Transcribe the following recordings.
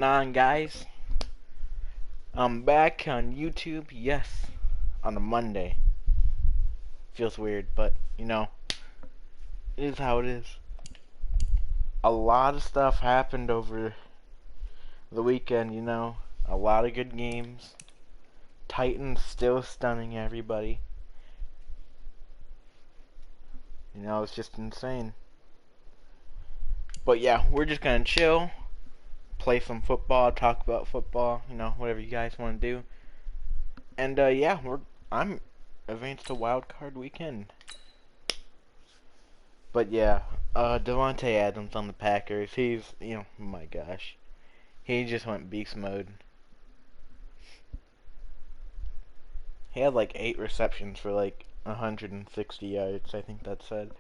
On, guys? I'm back on YouTube, yes, on a Monday. Feels weird, but it is how it is. A lot of stuff happened over the weekend, a lot of good games. Titans still stunning everybody. It's just insane. But yeah, we're just gonna chill, play some football, talk about football, whatever you guys want to do. And yeah, I'm advanced to wild card weekend. But yeah, Devontae Adams on the Packers. He's, oh my gosh, he just went beast mode. He had like 8 receptions for like 160 yards. I think that said.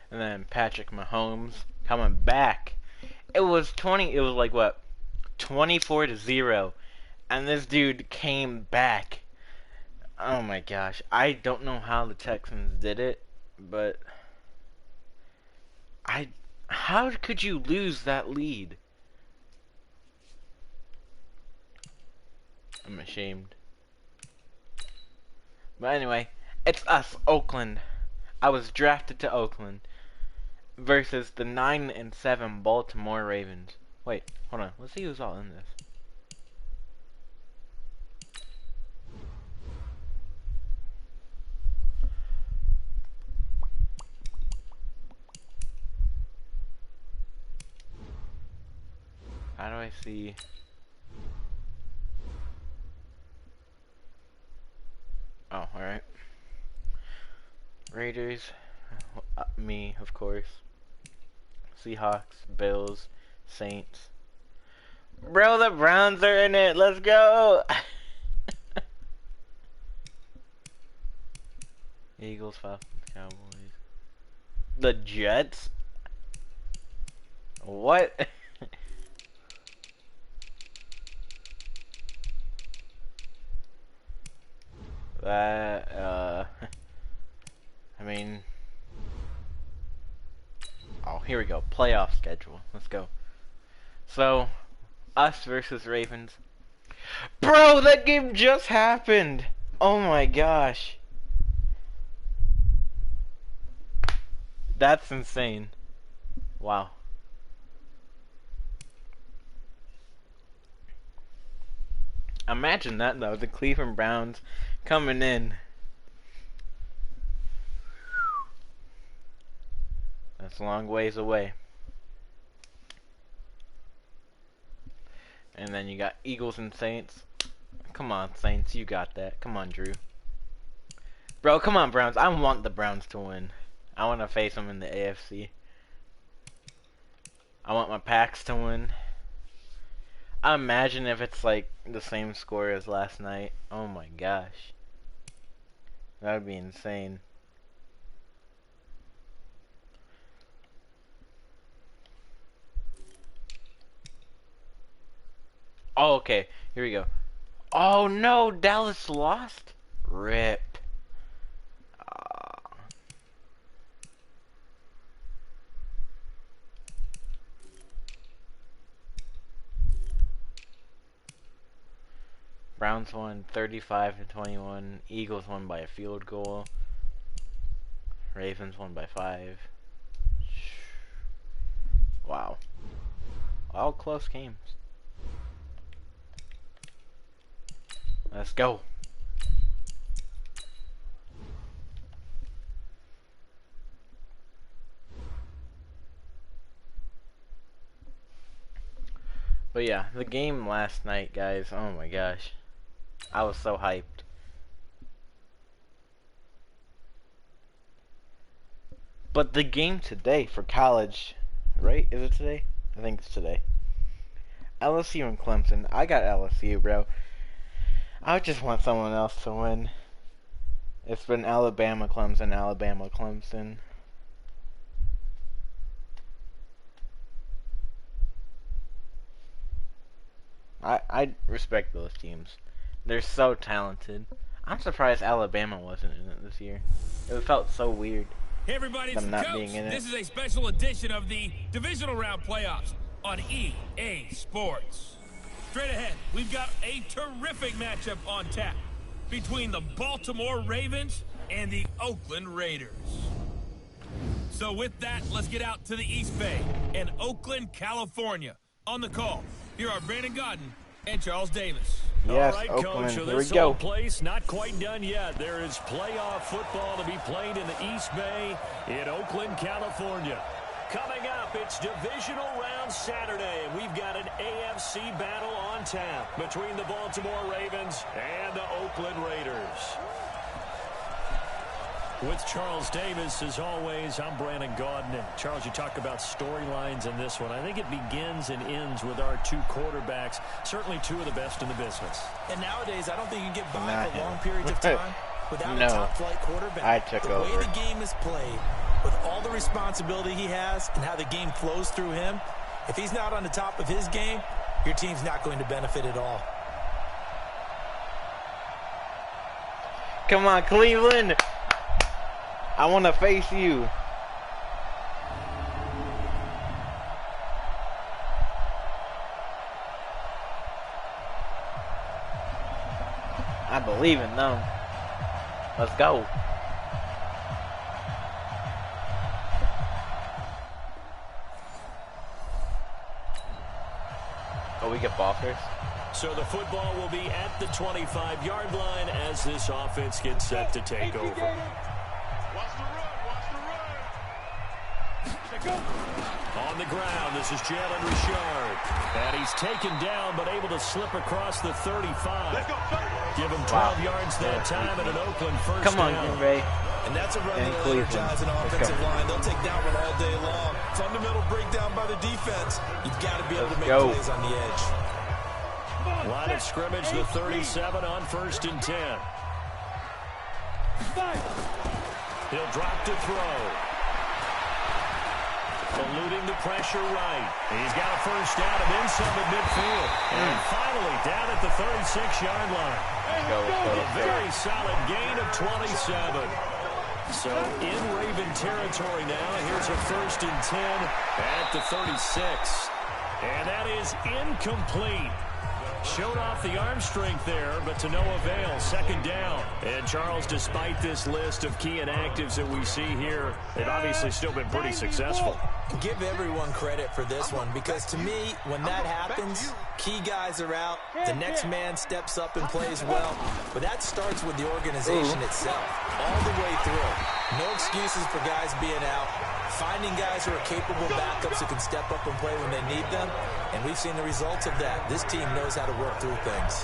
And then Patrick Mahomes coming back. It was like what, 24-0, and this dude came back. Oh my gosh, I don't know how the Texans did it, but how could you lose that lead? I'm ashamed. But anyway, it's us, Oakland. I was drafted to Oakland versus the 9-7 Baltimore Ravens. Wait, hold on. Let's see who's all in this. How do I see? Oh, alright. Raiders, me, of course. Seahawks, Bills, Saints. Bro, the Browns are in it. Let's go. Eagles, Falcons, Cowboys. The Jets? What? That, I mean, oh, here we go. Playoff schedule. Let's go. So, us versus Ravens. Bro, that game just happened. Oh my gosh. That's insane. Wow. Imagine that though, the Cleveland Browns coming in. That's a long ways away. And then you got Eagles and Saints. Come on, Saints, you got that. Come on, Drew. Bro, come on, Browns. I want the Browns to win. I want to face them in the AFC. I want my Packs to win. Imagine if it's like the same score as last night. Oh my gosh. That would be insane. Oh, okay. Here we go. Oh no, Dallas lost? Rip. Browns won 35-21. Eagles won by a field goal. Ravens won by 5. Wow. All close games. Let's go. But yeah, the game last night, guys. Oh my gosh. I was so hyped. But the game today for college, right? Is it today? I think it's today. LSU and Clemson. I got LSU, bro. I just want someone else to win. It's been Alabama, Clemson, Alabama, Clemson. I respect those teams. They're so talented. I'm surprised Alabama wasn't in it this year. It felt so weird. Hey everybody, it's them the not coach. being in it. This is a special edition of the Divisional Round Playoffs on EA Sports. Straight ahead, we've got a terrific matchup on tap between the Baltimore Ravens and the Oakland Raiders. So with that, let's get out to the East Bay in Oakland, California. On the call, here are Brandon Godden and Charles Davis. Yes, all right, Oakland, Coach, so here we this go. whole place not quite done yet. There is playoff football to be played in the East Bay in Oakland, California. Coming up, it's Divisional Round Saturday, and we've got an AFC battle on tap between the Baltimore Ravens and the Oakland Raiders. With Charles Davis, as always, I'm Brandon Gaudin. And Charles, you talk about storylines in this one. I think it begins and ends with our two quarterbacks, certainly two of the best in the business. And nowadays, I don't think you can get by for long periods of time without a top-flight quarterback. I took the over. way the game is played, with all the responsibility he has and how the game flows through him, if he's not on the top of his game, your team's not going to benefit at all. Come on, Cleveland! I want to face you. I believe in them. Let's go. Oh, we get ball first? So the football will be at the 25-yard line as this offense gets set to take over. Watch the run. On the ground, this is Jalen Richard. And he's taken down, but able to slip across the 35. Give him 12 yards that time and an Oakland first Come on, down. Green Bay. And that's a run And that'll Cleveland. energize an Let's offensive go. line. They'll take that one all day long. Fundamental breakdown by the defense. You've got to be able to make go. plays on the edge. Line of scrimmage, the 37 on 1st and 10. He'll drop to throw. Eluding the pressure right. He's got a first down and then some at midfield. And finally down at the 36-yard line. A very solid gain of 27. So in Raven territory now. Here's a 1st and 10 at the 36. And that is incomplete. Showed off the arm strength there, but to no avail. 2nd down. And Charles, despite this list of key inactives that we see here, they've obviously still been pretty successful. Give everyone credit for this one, because to me, when that happens, key guys are out, the next man steps up and plays well, but that starts with the organization itself, all the way through. No excuses for guys being out, finding guys who are capable backups who can step up and play when they need them, and we've seen the results of that. This team knows how to work through things.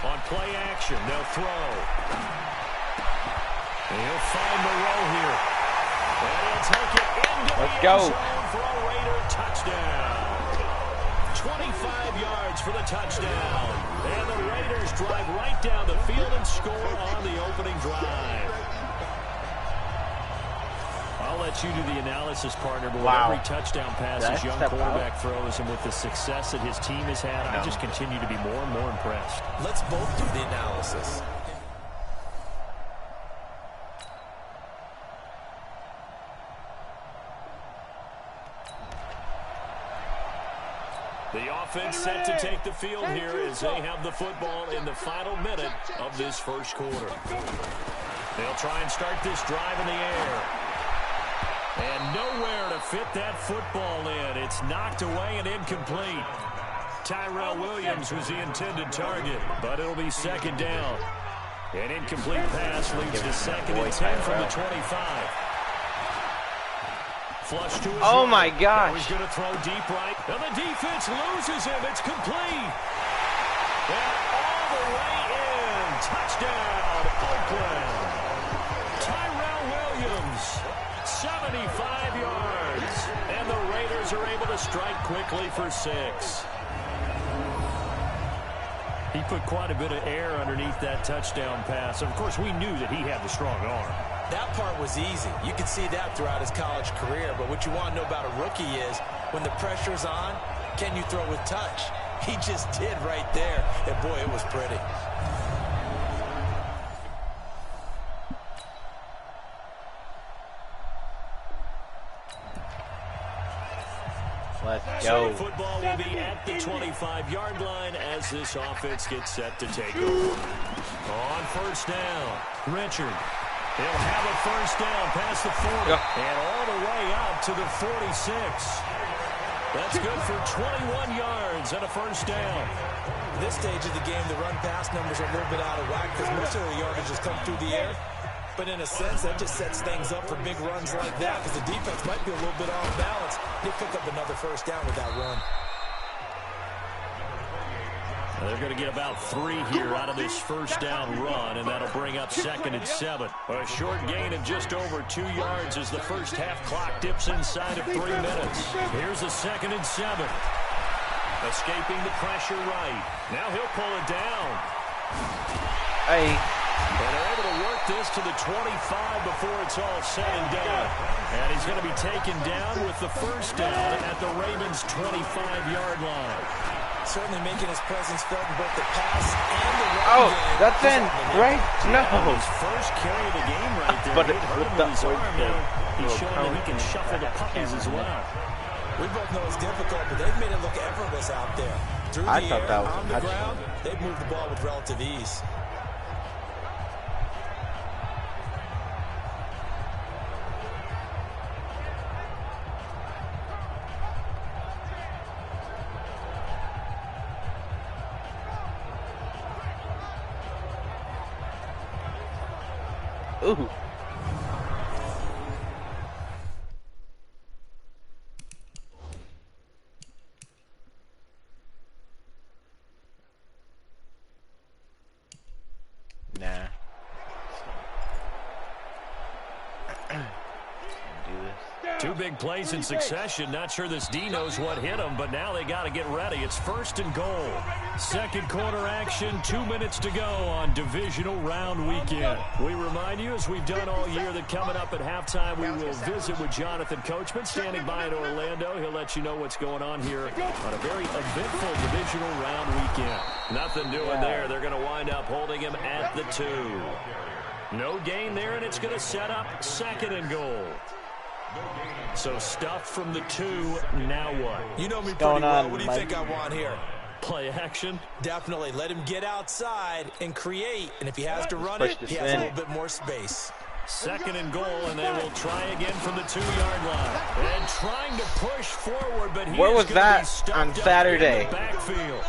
On play action, they'll throw. And he'll find Moreau here. And he'll take it into the end zone for a Raider touchdown. 25 yards for the touchdown. And the Raiders drive right down the field and score on the opening drive. I'll let you do the analysis, partner, but with every touchdown pass this young quarterback throws, and with the success that his team has had, I just continue to be more and more impressed. Let's both do the analysis. The offense set to take the field here as they have the football in the final minute of this first quarter. They'll try and start this drive in the air. And nowhere to fit that football in. It's knocked away and incomplete. Tyrell Williams was the intended target, but it'll be 2nd down. An incomplete pass leads to 2nd and 10 from the 25. Flush to his Oh right. my gosh. Now he's going to throw deep right. And the defense loses him. It's complete. And all the way in. Touchdown, Oakland. Tyrell Williams yards. And the Raiders are able to strike quickly for 6. He put quite a bit of air underneath that touchdown pass. Of course, we knew that he had the strong arm. That part was easy. You could see that throughout his college career. But what you want to know about a rookie is when the pressure's on, can you throw with touch? He just did right there. And, boy, it was pretty. Let's So go. football will be at the 25-yard line as this offense gets set to take over. On first down, Richard. He'll have a first down past the 40 and all the way out to the 46. That's good for 21 yards and a first down. At this stage of the game, the run-pass numbers are a little bit out of whack because most of the yardage has come through the air. But in a sense, that just sets things up for big runs like that because the defense might be a little bit off balance. He'll pick up another first down with that run. They're going to get about 3 here out of this first down run, and that'll bring up 2nd and 7. A short gain of just over 2 yards as the first half clock dips inside of 3 minutes. Here's a 2nd and 7. Escaping the pressure right. Now he'll pull it down. Hey. And they're able to work this to the 25 before it's all said and done. And he's going to be taken down with the first down at the Ravens' 25-yard line. Certainly making his presence felt in both the pass and the run Oh, game. that's in, right? No. His first carry of the game right there. But It hurt him with his arm now. He's showing that he can shuffle the puppies as well. We both know it's difficult, but they've made it look effortless out there. Through the air, on the ground, they've moved the ball with relative ease. Ooh. Nah. Do this. 2 big plays in succession. Not sure this D knows what hit him, but now they got to get ready. It's 1st and goal. Second quarter action, 2 minutes to go on divisional round weekend. We remind you, as we've done all year, that coming up at halftime, we will visit with Jonathan Coachman, standing by in Orlando. He'll let you know what's going on here on a very eventful divisional round weekend. Nothing doing there. They're going to wind up holding him at the 2. No gain there, and it's going to set up 2nd and goal. So stuff from the 2, now what? You know me pretty well. What do you think I want here? Play action? Definitely. Let him get outside and create. And if he has to run it, he has a little bit more space. 2nd and goal, and they will try again from the 2-yard line. And trying to push forward, but he Where was is that be stuffed on up Saturday? in the backfield.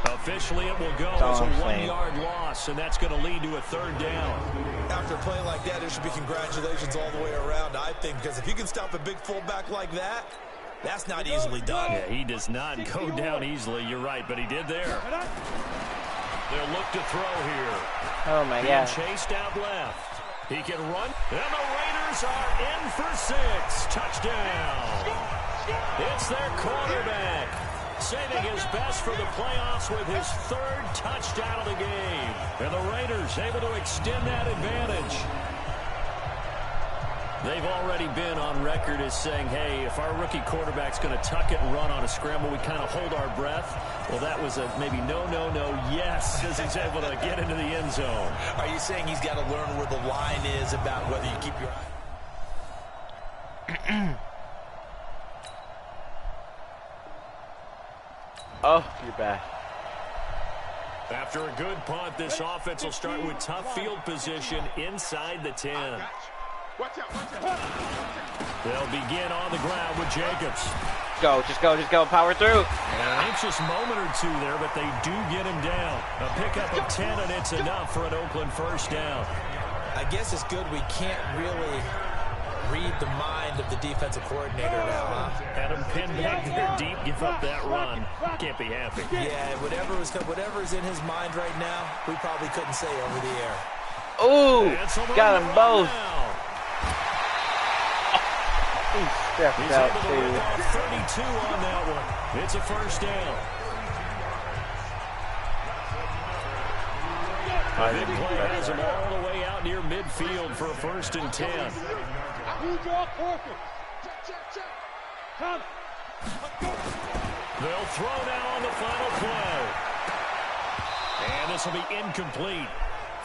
Officially, it will go as a 1-yard loss, and that's going to lead to a 3rd down. After a play like that, there should be congratulations all the way around, I think, because if you can stop a big fullback like that, that's not easily done. Yeah, he does not go down easily. You're right, but he did there. They'll look to throw here. Oh, my God. Chased out left. He can run, and the Raiders are in for 6. Touchdown. It's their quarterback, saving his best for the playoffs with his 3rd touchdown of the game. And the Raiders able to extend that advantage. They've already been on record as saying, hey, if our rookie quarterback's going to tuck it and run on a scramble, we kind of hold our breath. Well, that was a maybe no, yes, as he's able to get into the end zone. Are you saying he's got to learn where the line is about whether you keep your eye? Oh, you're back. After a good punt, this offense will start with tough field position inside the 10. They'll begin on the ground with Jacobs. Just go, power through. An anxious moment or 2 there, but they do get him down. A pickup of 10, and it's enough for an Oakland first down. I guess it's good we can't really read the mind of the defensive coordinator now, huh? Had him pinned back there deep, give up that run. Can't be happy. Yeah, whatever's in his mind right now, we probably couldn't say over the air. Ooh, got them both. He stepped He's out able to too. rip off 32 on that one. It's a first down. The big play has him all the way out near midfield for a 1st and 10. They'll throw now on the final play. And this will be incomplete.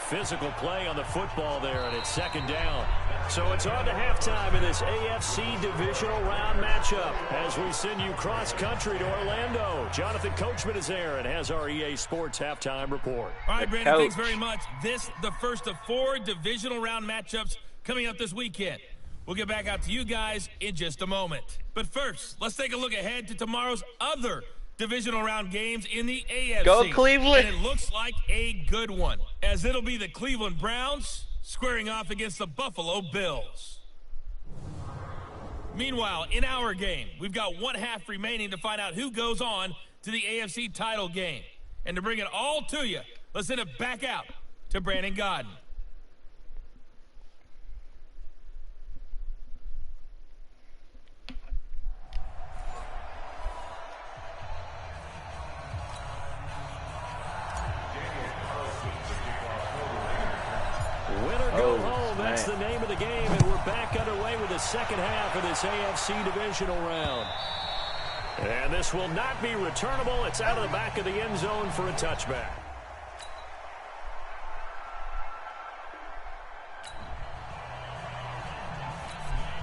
Physical play on the football there, and it's 2nd down. So it's on to halftime in this AFC divisional round matchup as we send you cross-country to Orlando. Jonathan Coachman is there and has our EA Sports halftime report. All right, Brandon, thanks very much. This the first of 4 divisional round matchups coming up this weekend. We'll get back out to you guys in just a moment. But first, let's take a look ahead to tomorrow's other divisional round games in the AFC. Go Cleveland! And it looks like a good one, as it'll be the Cleveland Browns squaring off against the Buffalo Bills. Meanwhile, in our game, we've got 1 half remaining to find out who goes on to the AFC title game. And to bring it all to you, let's send it back out to Brandon Godden. Winner go home, that's the name of the game, and we're back underway with the second half of this AFC divisional round. And this will not be returnable. It's out of the back of the end zone for a touchback.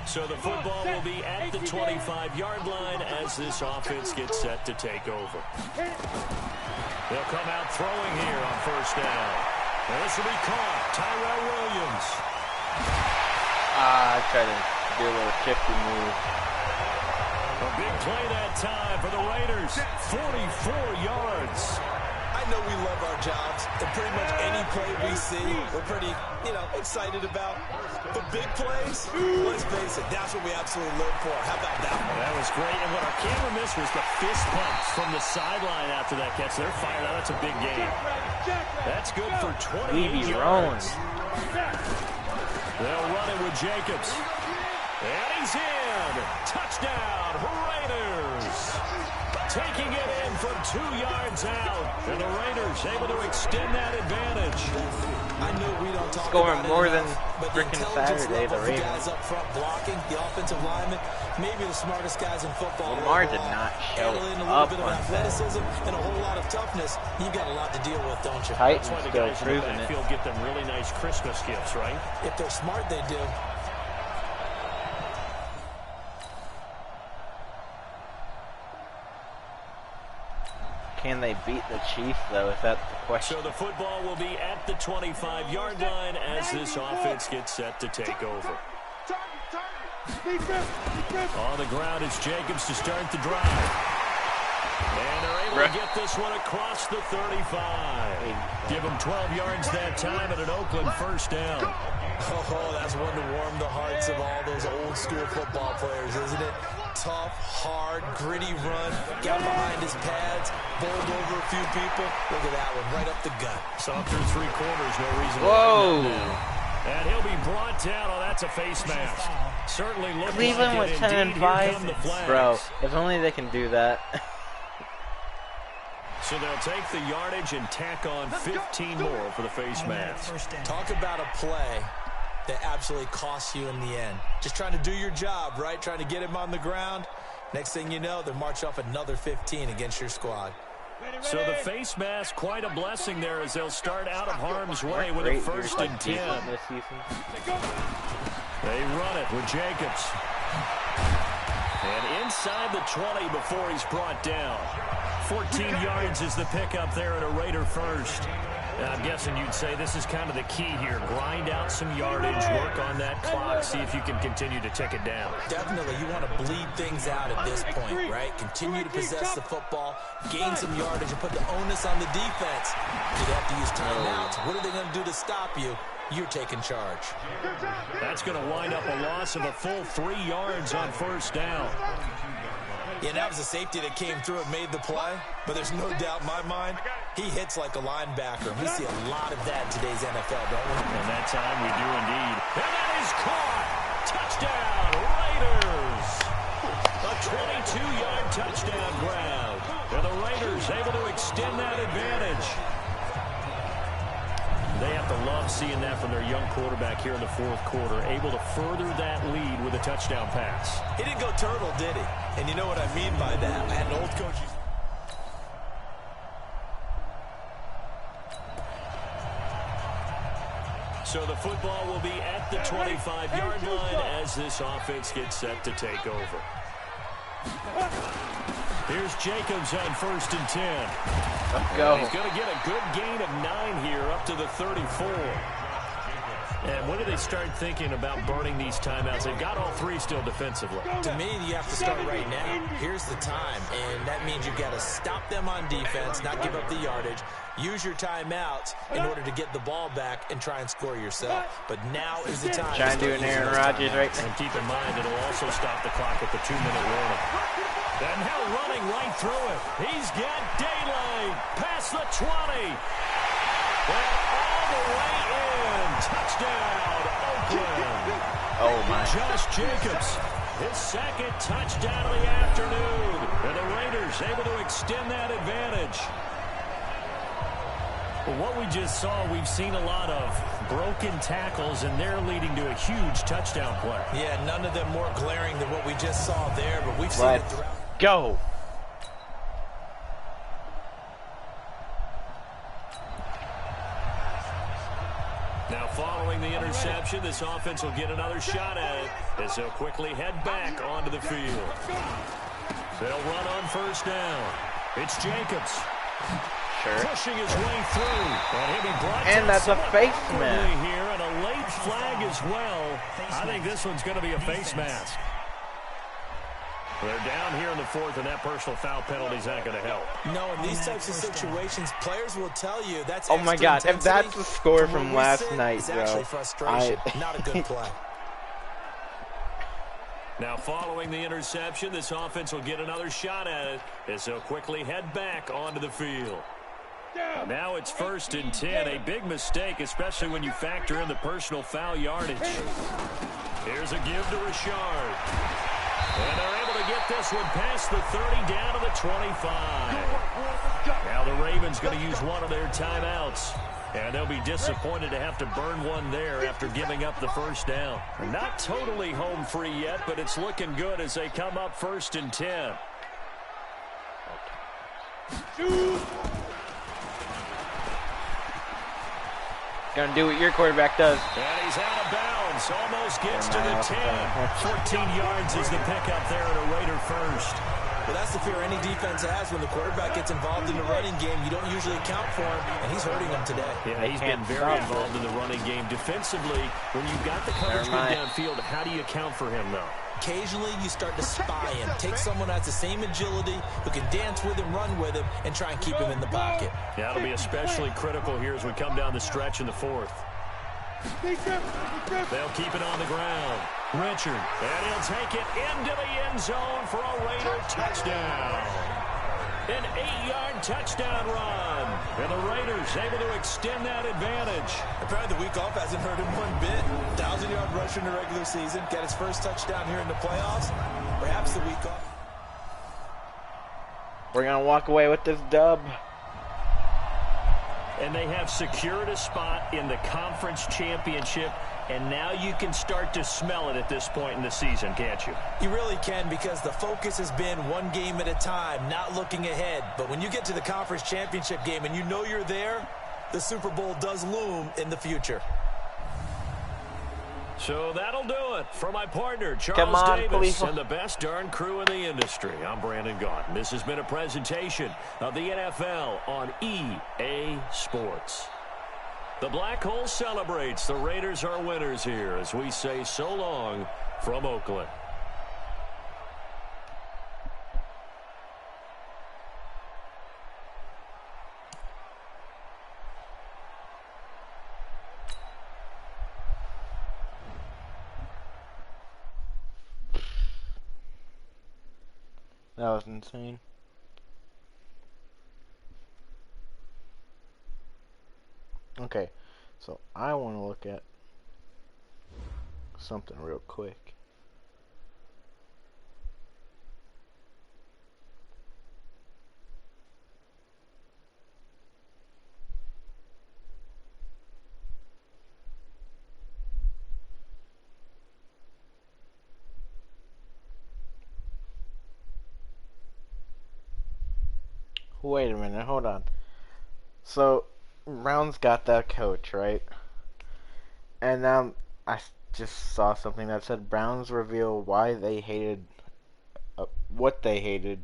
So the football will be at the 25-yard line as this offense gets set to take over. They'll come out throwing here on 1st down. And this will be caught. Tyrell Williams. I tried to do a little shifty move. A big play that time for the Raiders. 44 yards. I know we love our jobs, and pretty much any play we see, we're pretty, excited about. But big plays, let's face it, that's what we absolutely live for. How about that one? That was great, and what our camera missed was the fist pumps from the sideline after that catch. They're fired out. That's a big game. That's good for 28 yards. They'll run it with Jacobs. And he's in. Touchdown, Raiders. Taking it in from 2 yards out. And the Raiders able to extend that advantage. I know we don't talk Scoring about more it than enough, but freaking the intelligence Saturday, level the for Ravens. guys up front blocking, the offensive linemen, maybe the smartest guys in football. Lamar overall, did not show handling a little up bit of on athleticism and a whole lot of toughness. You've got a lot to deal with, don't you? Titans That's why the still guys in the proving it. backfield get them really nice Christmas gifts, right? If they're smart, they do. Can they beat the Chiefs, though, if that's the question? So the football will be at the 25-yard line as this offense gets set to take over. On the ground is Jacobs to start the drive. And they're able to get this one across the 35. Give them 12 yards that time at an Oakland 1st down. Oh, that's one to warm the hearts of all those old school football players, isn't it? Tough, hard, gritty run. Got behind his pads, bowled over a few people. Look at that one, right up the gut. Saw through 3 quarters, no reason to Whoa! let him down. And he'll be brought down. Oh, that's a face mask. Certainly looked Cleveland like with it. 10 and Indeed, here come 5. the flags. Bro, if only they can do that. So they'll take the yardage and tack on 15 more for the face mask. Talk about a play that absolutely costs you in the end. Just trying to do your job, right? Trying to get him on the ground. Next thing you know, they march off another 15 against your squad. So the face mask, quite a blessing there as they'll start out of harm's way with a 1st and 10. This season. They run it with Jacobs. And inside the 20 before he's brought down. 14 yards is the pickup there at a Raider 1st. And I'm guessing you'd say this is kind of the key here. Grind out some yardage, work on that clock, see if you can continue to tick it down. Definitely, you want to bleed things out at this point, right? Continue to possess the football, gain some yardage, and put the onus on the defense. You'd have to use timeouts. What are they going to do to stop you? You're taking charge. That's going to wind up a loss of a full 3 yards on 1st down. Yeah, that was a safety that came through and made the play, but there's no doubt in my mind, he hits like a linebacker. We see a lot of that in today's NFL, don't we? And that time we do indeed. And that is caught! Touchdown, Raiders! touchdown ground. And the Raiders able to extend that advantage. They have to love seeing that from their young quarterback here in the fourth quarter, able to further that lead with a touchdown pass. He didn't go turtle, did he? And you know what I mean by that. I had an old coach. So the football will be at the 25-yard line as this offense gets set to take over. Here's Jacobs on 1st and 10. Let's go. He's going to get a good gain of 9 here up to the 34. And when do they start thinking about burning these timeouts? They've got all 3 still defensively. To me, you have to start right now. Here's the time, and that means you've got to stop them on defense, not give up the yardage. Use your timeouts in order to get the ball back and try and score yourself. But now is the time. Trying to do an Aaron Rodgers right now. And keep in mind, it'll also stop the clock at the 2-minute warning. And now running right through it. He's got daylight past the 20. And all the way in. Touchdown, Oakland. Oh, my. Josh Jacobs, his 2nd touchdown of the afternoon. And the Raiders able to extend that advantage. Well, what we just saw, we've seen a lot of broken tackles, and they're leading to a huge touchdown play. Yeah, none of them more glaring than what we just saw there, but we've seen it throughout. Go. Now following the interception, this offense will get another shot at it as they'll quickly head back onto the field. They'll run on 1st down. It's Jacobs. Sure. Pushing his way through. And he'll be brought And to that's a face awkwardly mask. here, and a late flag as well. I think this one's going to be a face mask. They're down here in the 4th, and that personal foul penalty is not going to help. No, in these types of situations, players will tell you that's Oh my extra God, if intensity. that's the score from where we last sit, night, it's bro. actually frustration, not a good play. Now following the interception, this offense will get another shot at it as they'll quickly head back onto the field. Now it's 1st and 10, a big mistake, especially when you factor in the personal foul yardage. Here's a give to Richard. And they're able to get this one past the 30 down to the 25. Now the Ravens going to use one of their timeouts. And they'll be disappointed to have to burn one there after giving up the 1st down. Not totally home free yet, but it's looking good as they come up 1st and 10. Gonna do what your quarterback does. And he's out of bounds. Almost gets to the 10. 14 yards is the pickup there at a Raider 1st. Well, that's the fear any defense has when the quarterback gets involved in the running game. You don't usually account for him, and he's hurting them today. Yeah, he's been very involved in the running game. Defensively, when you've got the coverage good downfield, how do you account for him, though? Occasionally, you start to spy him. Take someone that has the same agility, who can dance with him, run with him, and try and keep him in the pocket. Yeah, it'll be especially critical here as we come down the stretch in the 4th. They'll keep it on the ground. Richard, and he'll take it into the end zone for a Raider touchdown. An 8-yard touchdown run. And the Raiders able to extend that advantage. Apparently the week off hasn't hurt him one bit. 1,000-yard rusher in the regular season. Got his first touchdown here in the playoffs. Perhaps the week off. We're gonna walk away with this dub. And they have secured a spot in the conference championship, and now you can start to smell it at this point in the season, can't you? You really can, because the focus has been one game at a time, not looking ahead. But when you get to the conference championship game and you know you're there, the Super Bowl does loom in the future. So that'll do it for my partner, Charles Davis, and the best darn crew in the industry. I'm Brandon Gaudin. This has been a presentation of the NFL on EA Sports. The Black Hole celebrates. The Raiders are winners here as we say so long from Oakland. That was insane. Okay, so I want to look at something real quick. Wait a minute, hold on. So, Brown's got that coach, right? And I just saw something that said Browns reveal why they hated, what they hated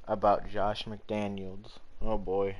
about Josh McDaniels. Oh boy.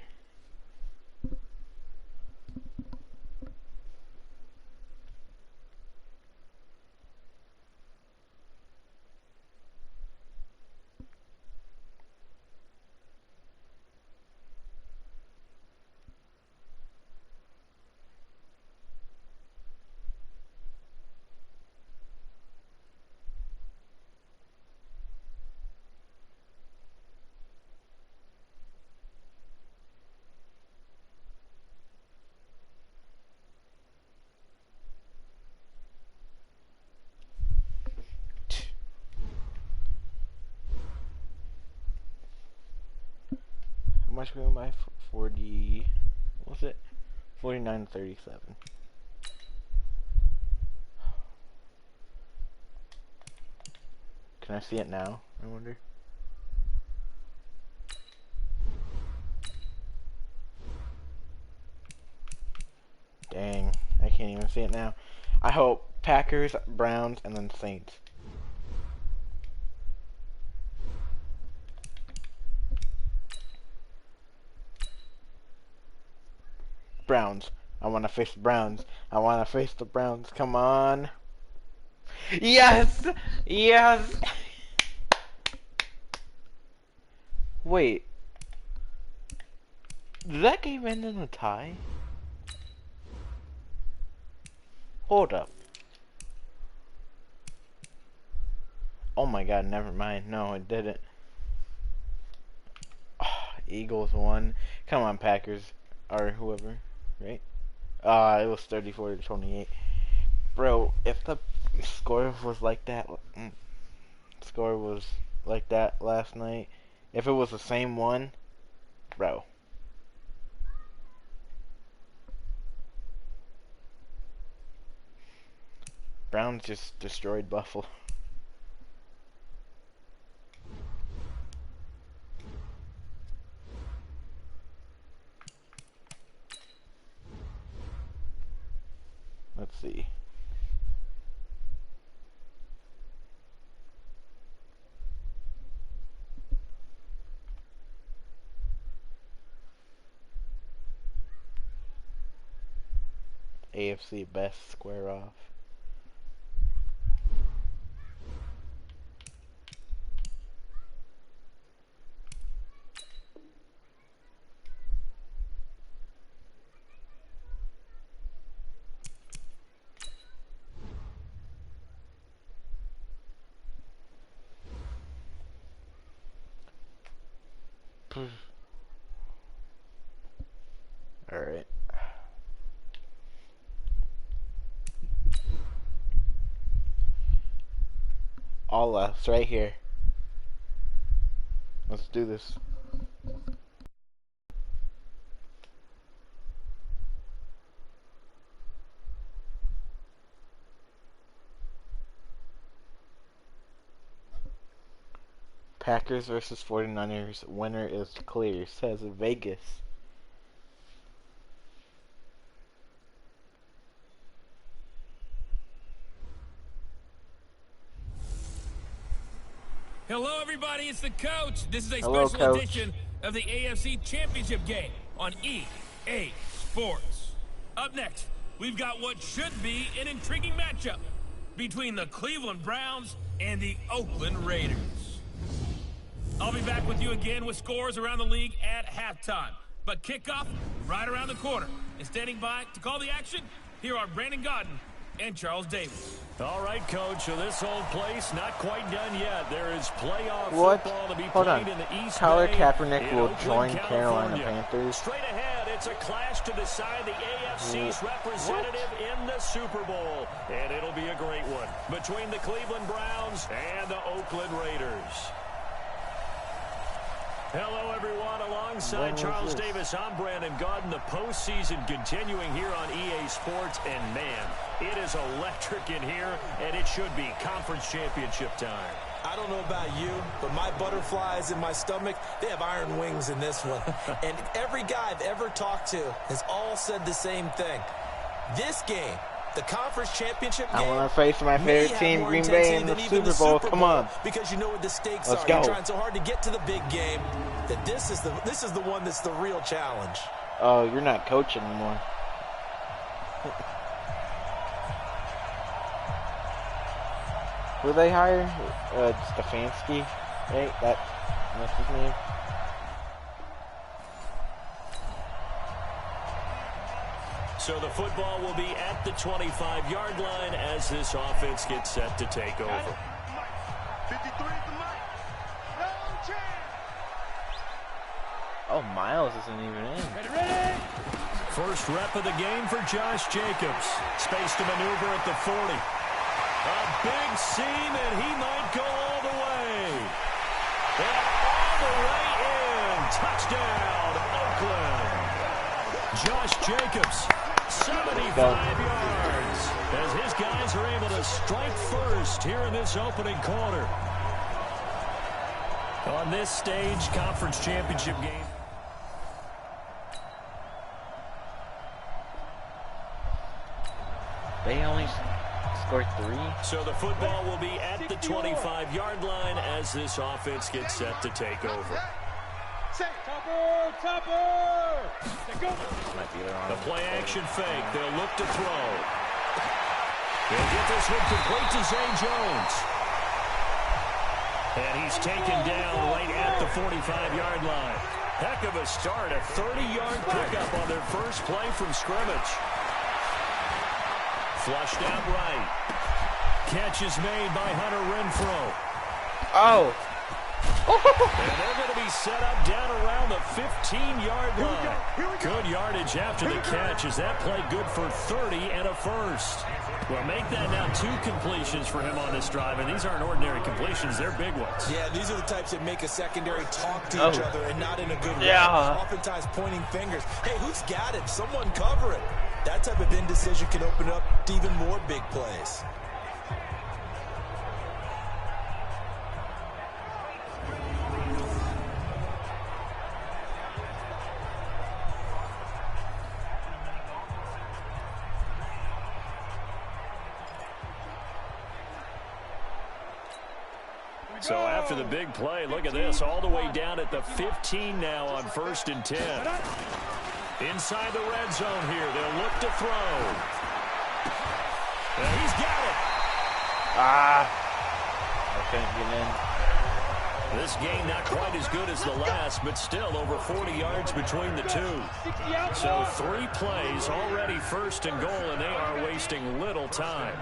How much we went by? 40. What was it? 49-37. Can I see it now? I wonder. Dang, I can't even see it now. I hope Packers, Browns, and then Saints. Browns. I want to face the Browns. I want to face the Browns. Come on. Yes! Yes! Wait. Did that game end in a tie? Hold up. Oh my god, never mind. No, it didn't. Oh, Eagles won. Come on, Packers. Or whoever. Right? It was 34-28. Bro, if the score was like that... Score was like that last night. If it was the same one... Bro. Browns just destroyed Buffalo. Let's see. AFC best square off. Alright. All us right here. Let's do this. Packers versus 49ers. Winner is clear, says Vegas. Hello, everybody. It's the coach. This is a Hello, special Coach. edition of the AFC Championship game on EA Sports. Up next, we've got what should be an intriguing matchup between the Cleveland Browns and the Oakland Raiders. I'll be back with you again with scores around the league at halftime. But kickoff right around the corner. And standing by to call the action, here are Brandon Godden and Charles Davis. All right, Coach, so this old place not quite done yet. There is playoff What? football to be Hold played on. in the East Tyler Bay Kaepernick in will Oakland, join Carolina California. Panthers. Straight ahead, it's a clash to decide the AFC's representative in the Super Bowl. And it'll be a great one between the Cleveland Browns and the Oakland Raiders. Hello, everyone. Alongside Charles Davis, I'm Brandon Godden. The postseason continuing here on EA Sports. And, man, it is electric in here, and it should be conference championship time. I don't know about you, but my butterflies in my stomach, they have iron wings in this one. And every guy I've ever talked to has all said the same thing. This game, the conference championship game, I want to face my favorite team, Green Bay, in the Super Bowl. Come on. Because you know what the stakes Let's are. go. You're trying so hard to get to the big game that this is the one that's the real challenge. Oh, you're not coach anymore. Who they hire? Stefanski, right? That's his name. So the football will be at the 25-yard line as this offense gets set to take over. 53 to Mike. No chance. Oh, Miles isn't even in. Ready. First rep of the game for Josh Jacobs. Space to maneuver at the 40. A big seam, and he might go all the way. And all the way in. Touchdown, Oakland. Josh Jacobs, 75 yards. As his guys are able to strike first here in this opening quarter. On this stage, conference championship game. They only scored 3. So the football will be at the 25-yard line as this offense gets set to take over. The play action fake. They'll look to throw. They'll get this one complete to Zay Jones. And he's taken down right at the 45-yard line. Heck of a start. A 30-yard pickup on their first play from scrimmage. Flushed out right. Catch is made by Hunter Renfrow. Oh! And they're going to be set up down around the 15-yard line. Good yardage after the catch. Is that play good for 30 and a first? Well, make that now 2 completions for him on this drive, and these aren't ordinary completions. They're big ones. Yeah, these are the types that make a secondary talk to each other and not in a good way. Yeah. Oftentimes pointing fingers. Hey, who's got it? Someone cover it. That type of indecision can open up to even more big plays. So after the big play, look at this, all the way down at the 15 now on 1st and 10. Inside the red zone here, they'll look to throw. And he's got it. I couldn't get in. This game not quite as good as the last, but still over 40 yards between the two. So 3 plays, already 1st and goal, and they are wasting little time.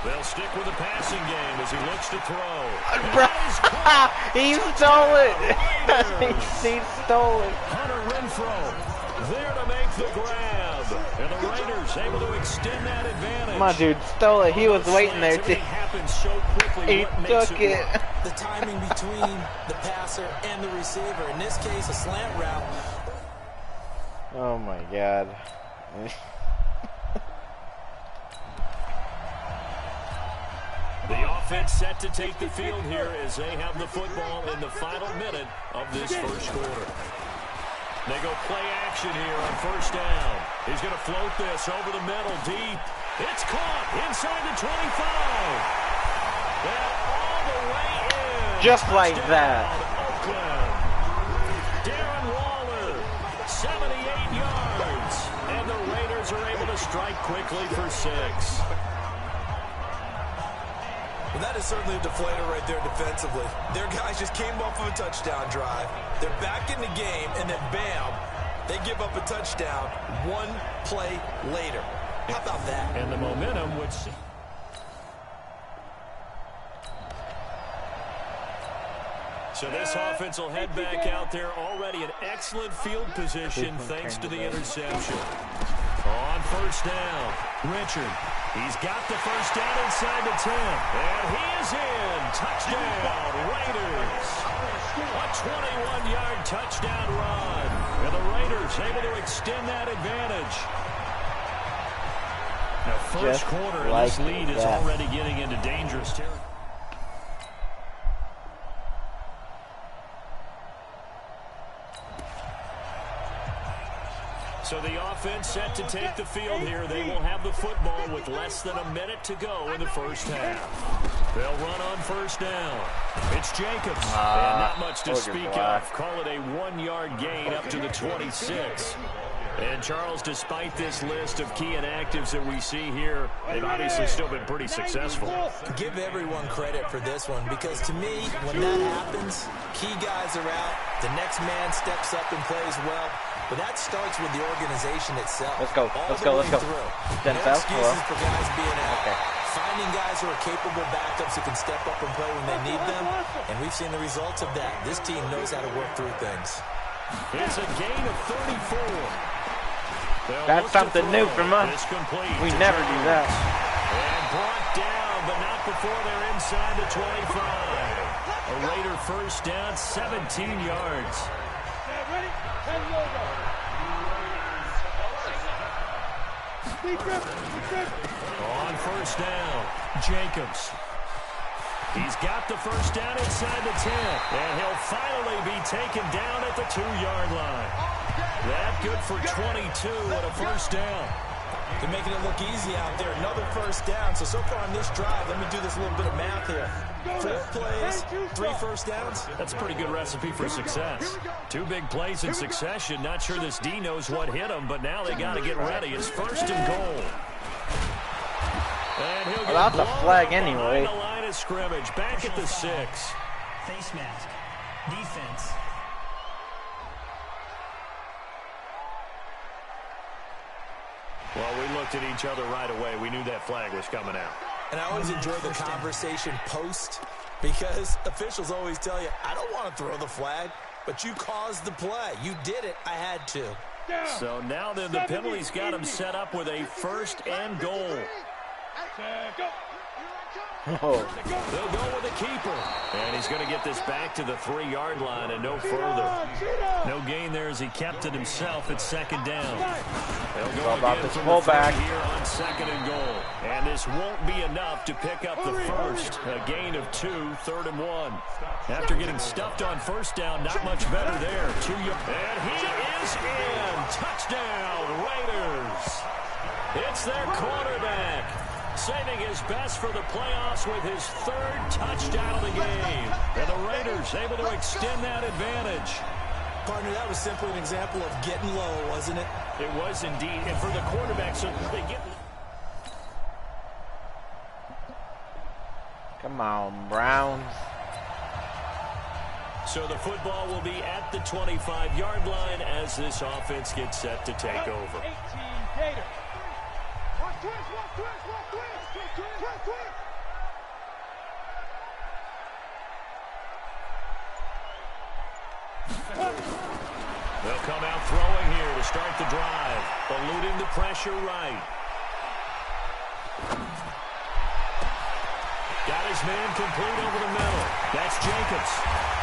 They'll stick with the passing game as he looks to throw. He stole it. He stole it. Hunter Renfrow there to make the grab. And the Raiders able to extend that advantage. My dude stole it. He was waiting there too. So quickly, He took it. The timing between the passer and the receiver. In this case, a slant route. Oh my God. The offense set to take the field here as they have the football in the final minute of this first quarter. They go play action here on 1st down. He's going to float this over the middle deep. It's caught inside the 25. And all the way in. Just like that. Oakland. Darren Waller, 78 yards. And the Raiders are able to strike quickly for 6. Well, that is certainly a deflator right there defensively. Their guys just came off of a touchdown drive. They're back in the game, and then bam, they give up a touchdown 1 play later. How about that? And the momentum would... So this offense will head back out there, already in excellent field position thanks to the interception. On 1st down, Richard. He's got the 1st down inside the 10. And he is in. Touchdown, Raiders. A 21-yard touchdown run. And the Raiders able to extend that advantage. first quarter, and like this lead is already getting into dangerous territory. So the offense set to take the field here. They will have the football with less than a minute to go in the first half. They'll run on first down. It's Jacobs. And not much to speak of. Call it a 1-yard gain up to the 26. And Charles, despite this list of key inactives that we see here, they've obviously still been pretty successful. Give everyone credit for this one, because to me, when that happens, key guys are out, the next man steps up and plays well. But that starts with the organization itself. Let's go. Let's go. Let's go. No excuses for guys being out. Okay. Finding guys who are capable backups who can step up and play when they need them. And we've seen the results of that. This team knows how to work through things. It's a gain of 34. That's something new from us. We never do that. And brought down, but not before they're inside the 25. A Raider first down, 17 yards. Ready? And logo. On first down, Jacobs. He's got the first down inside the 10. And he'll finally be taken down at the 2-yard line. That good for 22 and a first down. They're making it look easy out there. Another first down. So far on this drive, let me do this little bit of math here. 4 plays, 3 first downs. That's a pretty good recipe for success. 2 big plays in succession. Not sure this D knows what hit him, but now they got to get ready. It's first and goal. And he'll get the flag anyway. The line of scrimmage, back at the 6. Face mask. Defense. Well, we looked at each other right away. We knew that flag was coming out. And I always enjoy the conversation post, because officials always tell you, I don't want to throw the flag, but you caused the play. You did it. I had to. So now then the penalty's got him set up with a first and goal. Oh. They'll go with the keeper. And he's going to get this back to the 3-yard line and no further. No gain there as he kept it himself at second down. They'll go again from the 3 here on second and goal. And this won't be enough to pick up the first. A gain of 2, 3rd and 1. After getting stuffed on first down, not much better there. 2 yards. And he is in. Touchdown, Raiders. It's their quarterback, saving his best for the playoffs with his 3rd touchdown of the game. And the Raiders able to extend that advantage. Partner, that was simply an example of getting low, wasn't it? It was indeed. And for the quarterback, so they get... Come on, Browns. So the football will be at the 25-yard line as this offense gets set to take over. 18 Gators. Watch twist. They'll come out throwing here to start the drive, eluding the pressure right. Got his man complete over the middle. That's Jacobs.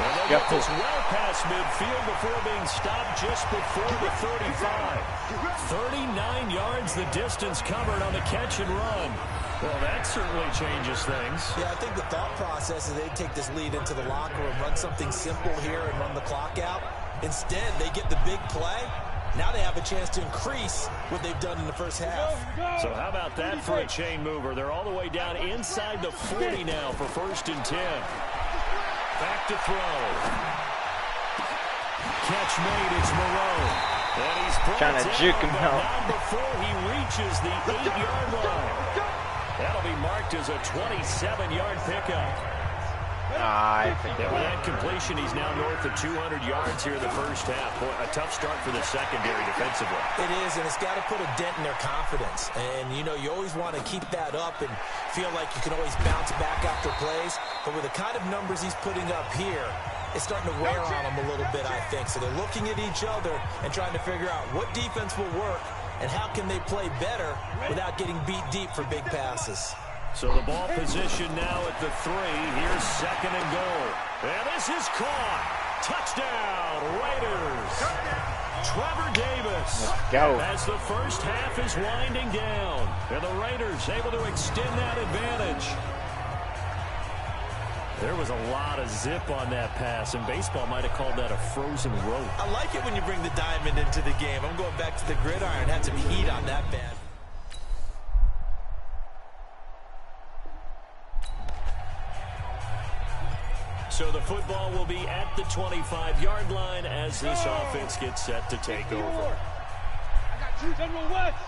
And they'll get this well past midfield before being stopped just before the 35. 39 yards the distance covered on the catch and run. Well, that certainly changes things. Yeah, I think the thought process is they take this lead into the locker room, run something simple here and run the clock out. Instead, they get the big play. Now they have a chance to increase what they've done in the first half. So how about that for a chain mover? They're all the way down inside the 40 now for 1st and 10. Back to throw. Catch made, it's Moreau. And he's trying to juke him out. Not before he reaches the 8-yard line. That'll be marked as a 27-yard pickup. I think with that completion, he's now north of 200 yards here in the first half. Boy, a tough start for the secondary defensively. It is, and it's got to put a dent in their confidence. And, you know, you always want to keep that up and feel like you can always bounce back after plays. But with the kind of numbers he's putting up here, it's starting to wear on them a little bit, I think. So they're looking at each other and trying to figure out what defense will work and how can they play better without getting beat deep for big passes. So the ball position now at the 3. Here's second and goal. And this is caught. Touchdown, Raiders. Trevor Davis. Let's go. As the first half is winding down, and the Raiders able to extend that advantage. There was a lot of zip on that pass, and baseball might have called that a frozen rope. I like it when you bring the diamond into the game. I'm going back to the gridiron. Had some heat on that bad. So the football will be at the 25-yard line as this offense gets set to take over. I got two General West.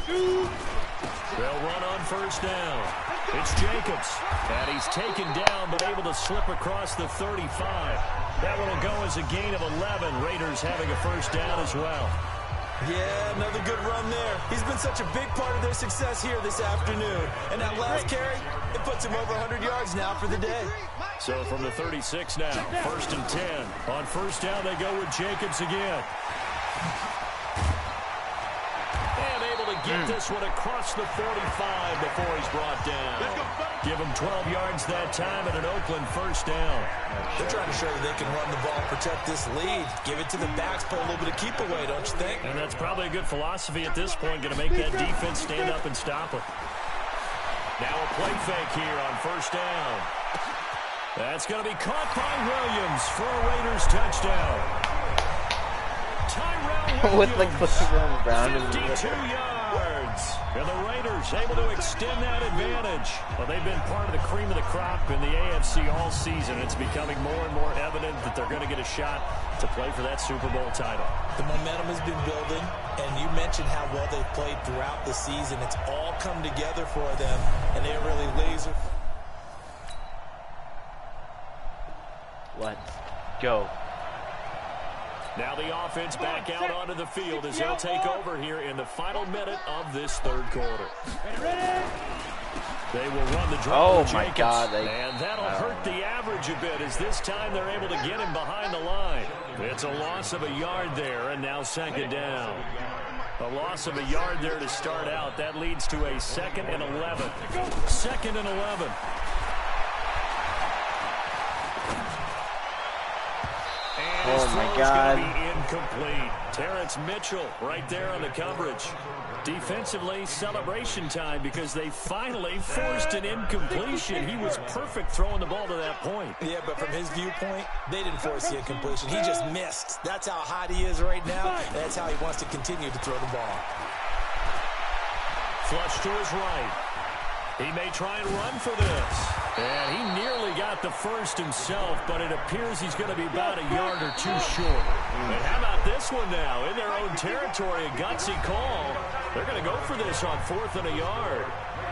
Two. They'll run on first down. It's Jacobs. And he's taken down but able to slip across the 35. That one will go as a gain of 11. Raiders having a first down as well. Yeah, another good run there. He's been such a big part of their success here this afternoon. And that last carry, it puts him over 100 yards now for the day. So from the 36 now, 1st and 10. On first down, they go with Jacobs again. And able to get this one across the 45 before he's brought down. Give him 12 yards that time and an Oakland first down. They're trying to show that they can run the ball, protect this lead. Give it to the backs, put a little bit of keep away, don't you think? And that's probably a good philosophy at this point, going to make that defense stand up and stop it. Now a play fake here on first down. That's going to be caught by Williams for a Raiders touchdown. Tyrell With like Williams, Brown 52 yards. And the Raiders able to extend that advantage. Well, they've been part of the cream of the crop in the AFC all season. It's becoming more and more evident that they're going to get a shot to play for that Super Bowl title. The momentum has been building, and you mentioned how well they've played throughout the season. It's all come together for them, and they're really laser. Let's go. Now the offense back out onto the field as they'll take over here in the final minute of this third quarter. They will run the draw. Oh my God. And that'll hurt the average a bit as this time they're able to get him behind the line. It's a loss of a yard there and now second down. A loss of a yard there to start out. That leads to a 2nd and 11. 2nd and 11. Oh my God. Going to be incomplete. Terrence Mitchell right there on the coverage. Defensively, celebration time because they finally forced an incompletion. He was perfect throwing the ball to that point. Yeah, but from his viewpoint, they didn't force the incompletion. He just missed. That's how hot he is right now. And that's how he wants to continue to throw the ball. Flush to his right. He may try and run for this. And he nearly got the first himself, but it appears he's going to be about a yard or two short. And how about this one now? In their own territory, a gutsy call. They're going to go for this on 4th and a yard.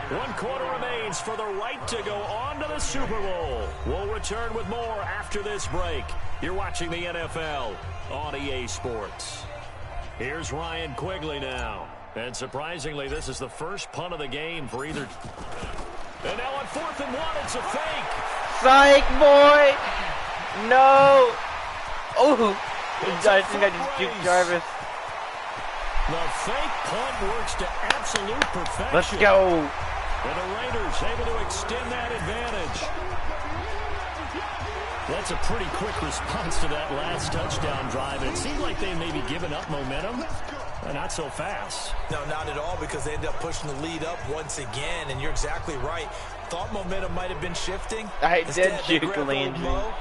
1 quarter remains for the right to go on to the Super Bowl. We'll return with more after this break. You're watching the NFL on EA Sports. Here's Ryan Quigley now. And surprisingly, this is the first punt of the game for either. And now on 4th and 1, it's a fake. Psych, boy! No! Oh! I think I just juked Jarvis. The fake punt works to absolute perfection. Let's go! And the Raiders able to extend that advantage. That's a pretty quick response to that last touchdown drive. It seemed like they may be giving up momentum. Not so fast. No, not at all, because they end up pushing the lead up once again, and you're exactly right. Thought momentum might have been shifting. I did juke Landry. Oh,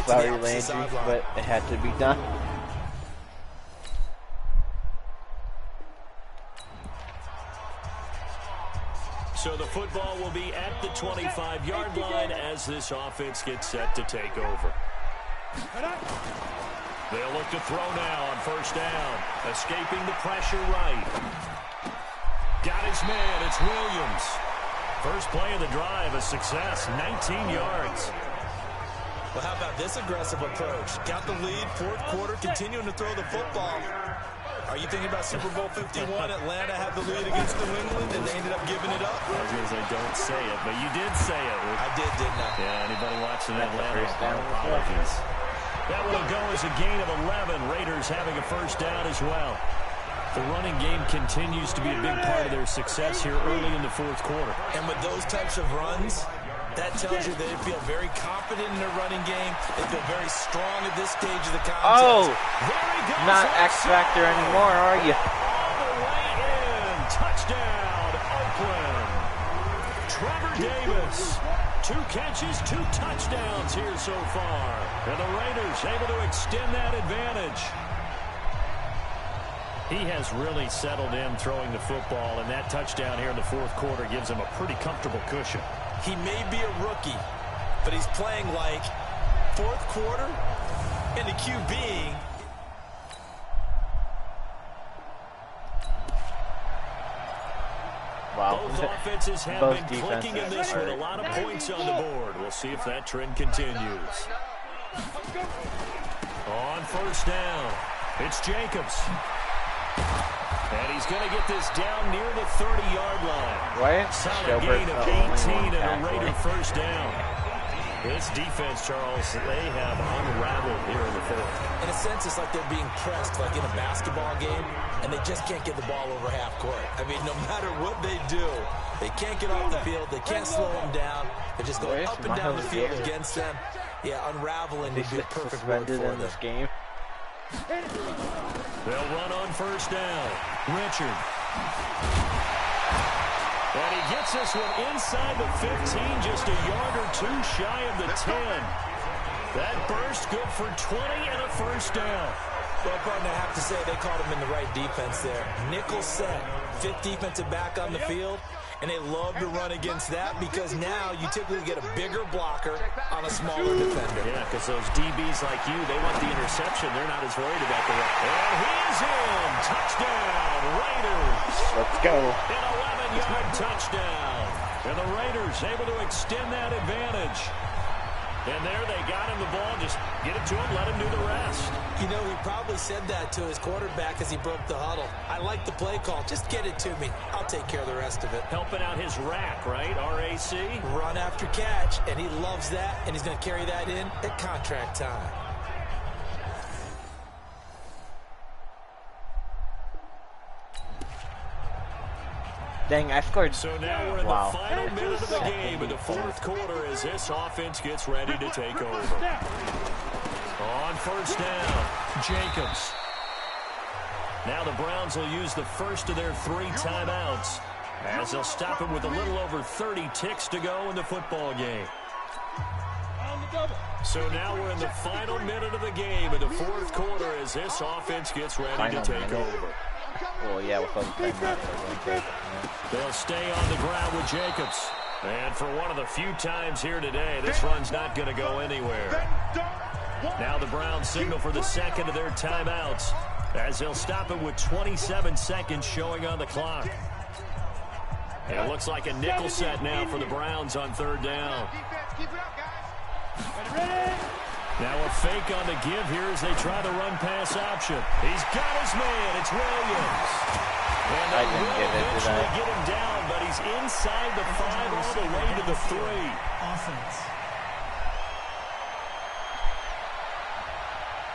sorry, Landry, but it had to be done. So the football will be at the 25-yard line as this offense gets set to take over. They'll look to throw now on first down. Escaping the pressure right. Got his man. It's Williams. First play of the drive, a success. 19 yards. Well, how about this aggressive approach? Got the lead, 4th quarter, continuing to throw the football. Are you thinking about Super Bowl 51? Atlanta had the lead against New England, and they ended up giving it up. I was going to say, don't say it, but you did say it. I did, didn't I? Yeah, anybody watching Atlanta, apologies. That will go as a gain of 11. Raiders having a first down as well. The running game continues to be a big part of their success here early in the 4th quarter. And with those types of runs, That tells you they feel very confident in their running game. They feel very strong at this stage of the contest. Oh, not X Factor anymore, are you? All the way in. Touchdown, Oakland. Trevor Davis. 2 catches, 2 touchdowns here so far. And the Raiders able to extend that advantage. He has really settled in throwing the football, and that touchdown here in the fourth quarter gives him a pretty comfortable cushion. He may be a rookie, but he's playing like fourth quarter, and the QB. Wow. Both offenses have Both been clicking in this one. A lot of points on the board. We'll see if that trend continues. On first down, it's Jacobs. And he's going to get this down near the 30-yard line. Right? Solid gain of 18 and a Raider first down. This defense, Charles, they have unraveled here in the fourth. In a sense, it's like they're being pressed like in a basketball game, and they just can't get the ball over half court. I mean, no matter what they do, they can't get off the field. They can't slow them down. They're just going up and down the field against them. Yeah, unraveling would be a perfect word for them. This game. They'll run on first down. Richard. And he gets this one inside the 15, just a yard or 2 shy of the 10. That burst good for 20 and a first down. Well, Gordon, I have to say they caught him in the right defense there. Nickel set, 5th defensive back on the field, and they love to run against that because now you typically get a bigger blocker on a smaller defender. Yeah, because those DBs like you, they want the interception. They're not as worried about the run. And he's in. Touchdown, Raiders. Let's go. An 11-yard touchdown. And the Raiders able to extend that advantage. And there they got him the ball. Just get it to him, let him do the rest. You know, he probably said that to his quarterback as he broke the huddle. I like the play call. Just get it to me. I'll take care of the rest of it. Helping out his rack, right? RAC. Run after catch, and he loves that, and he's going to carry that in at contract time. Dang, I scored. So now we're in the final minute of the game in the fourth quarter as this offense gets ready to take over. On first down, Jacobs. Now the Browns will use the first of their 3 timeouts as they'll stop it with a little over 30 ticks to go in the football game. So now we're in the final minute of the game in the fourth quarter as this offense gets ready to take over. Well, yeah, with all the time. They'll stay on the ground with Jacobs. And for one of the few times here today, this run's not going to go anywhere. Now the Browns signal for the second of their timeouts as they'll stop it with 27 seconds showing on the clock. And it looks like a nickel set now for the Browns on third down. Now a fake on the give here as they try the run-pass option. He's got his man. It's Williams. And they will eventually get him down, but he's inside the 5 all the way to the 3. Offense.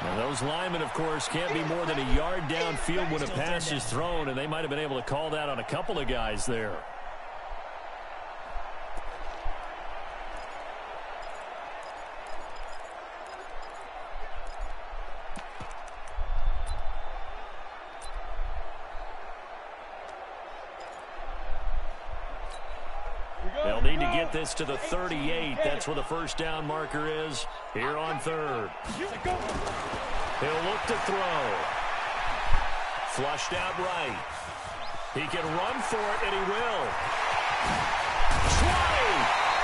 Now those linemen, of course, can't be more than a yard downfield when a pass is thrown, and they might have been able to call that on a couple of guys there. They'll need to get this to the 38. That's where the first down marker is here on third. He'll look to throw. Flushed out right. He can run for it, and he will. 20!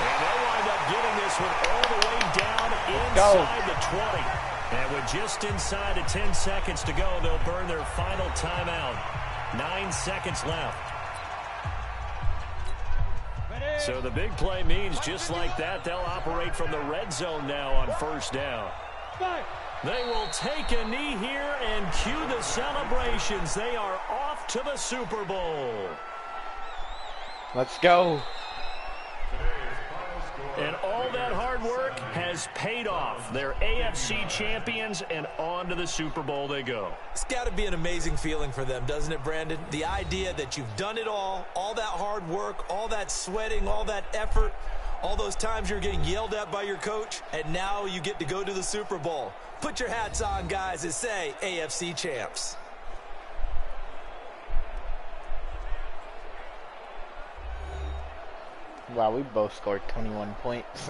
And they'll wind up getting this one all the way down inside the 20. And with just inside of 10 seconds to go, they'll burn their final timeout. 9 seconds left. So the big play means just like that, they'll operate from the red zone now on first down. They will take a knee here and cue the celebrations. They are off to the Super Bowl. Let's go. And all that hard work has paid off. They're AFC champions, and on to the Super Bowl they go. It's got to be an amazing feeling for them, doesn't it, Brandon? The idea that you've done it all that hard work, all that sweating, all that effort, All those times you're getting yelled at by your coach, and now you get to go to the Super Bowl. Put your hats on, guys, and say AFC champs. Wow, we both scored 21 points.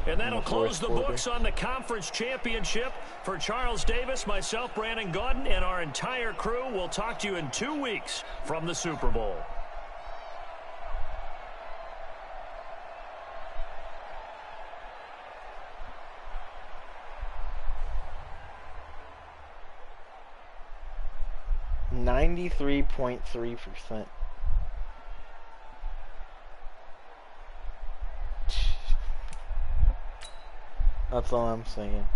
And that'll close the books on the conference championship. For Charles Davis, myself, Brandon Gaudin, and our entire crew, we'll talk to you in 2 weeks from the Super Bowl. .3%. That's all I'm saying.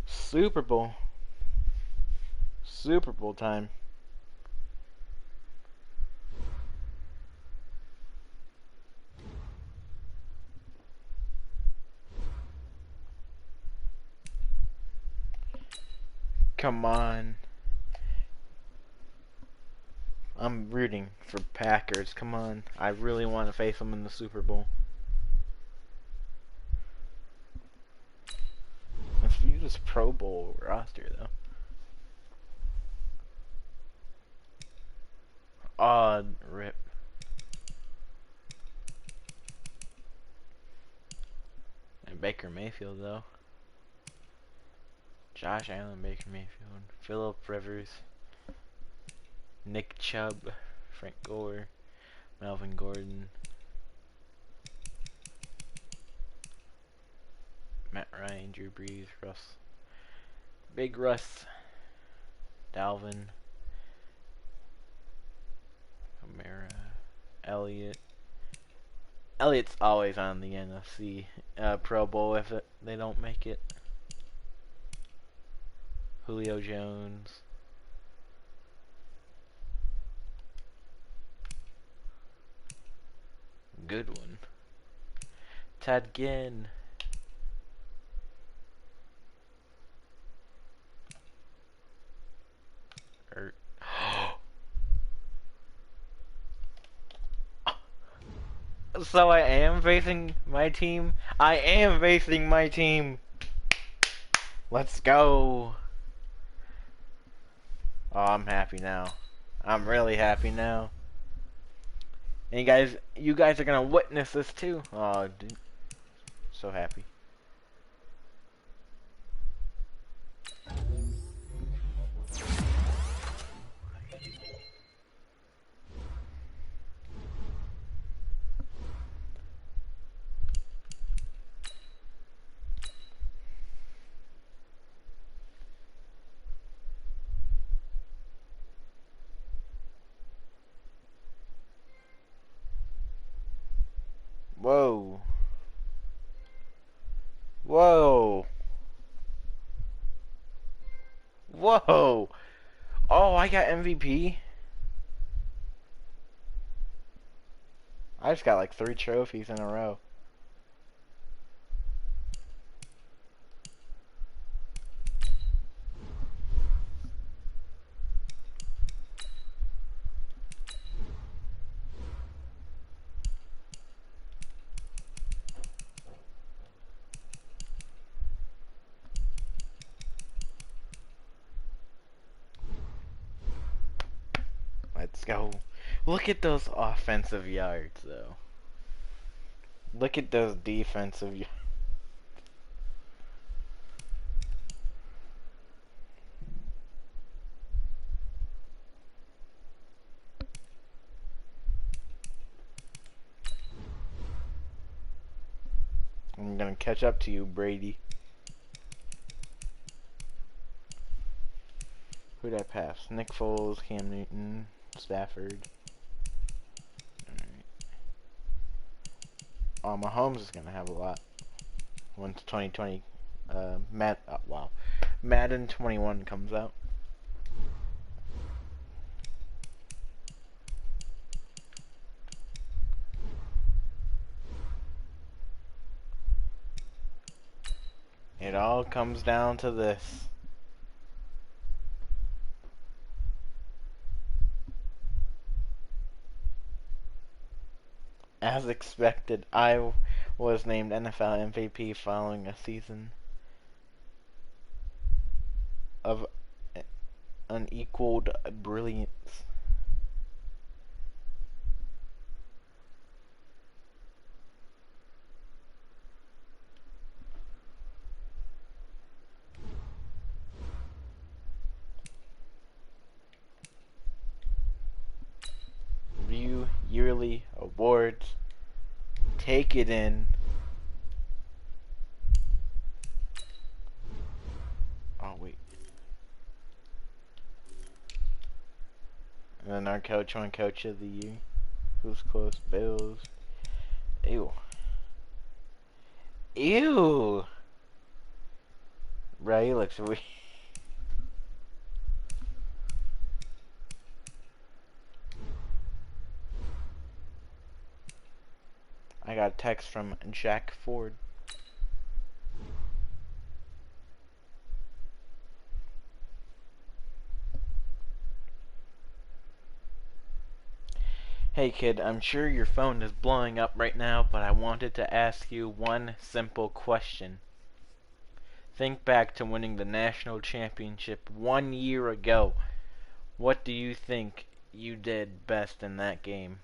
Super Bowl. Super Bowl time. Come on. I'm rooting for Packers. Come on. I really want to face them in the Super Bowl. Let's view this Pro Bowl roster, though. Odd rip. And Baker Mayfield, though. Josh Allen, Baker Mayfield, Phillip Rivers, Nick Chubb, Frank Gore, Melvin Gordon, Matt Ryan, Drew Brees, Russ, Big Russ, Dalvin, Kamara, Elliott. Elliott's always on the NFC Pro Bowl if they don't make it. Julio Jones. Good one. Ted Ginn. So I am facing my team. I am facing my team. Let's go. Oh, I'm happy now. I'm really happy now. And you guys are gonna witness this too. Oh, dude. So happy. Whoa. Whoa. Whoa. Oh, I got MVP. I just got like 3 trophies in a row. Let's go. Look at those offensive yards, though. Look at those defensive yards. I'm gonna catch up to you, Brady. Who'd I pass? Nick Foles, Cam Newton, Stafford. Alright. Mahomes is gonna have a lot once 2020 Madden 21 comes out. It all comes down to this. As expected, I was named NFL MVP following a season of unequaled brilliance. View yearly awards. Take it in. Oh, wait. And then our coach won Coach of the Year. Who's close? Bills. Ew. Ew! Bro, he looks weird. I got a text from Jack Ford. Hey kid, I'm sure your phone is blowing up right now, but I wanted to ask you one simple question. Think back to winning the national championship 1 year ago. What do you think you did best in that game?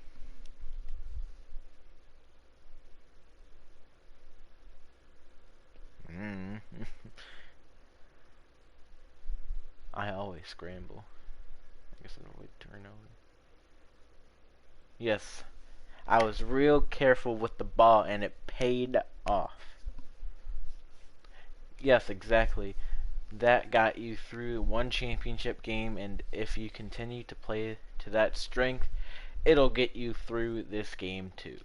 I always scramble. I guess I'll avoid turnover. Yes, I was real careful with the ball and it paid off. Yes, exactly. That got you through one championship game, and if you continue to play to that strength, it'll get you through this game too.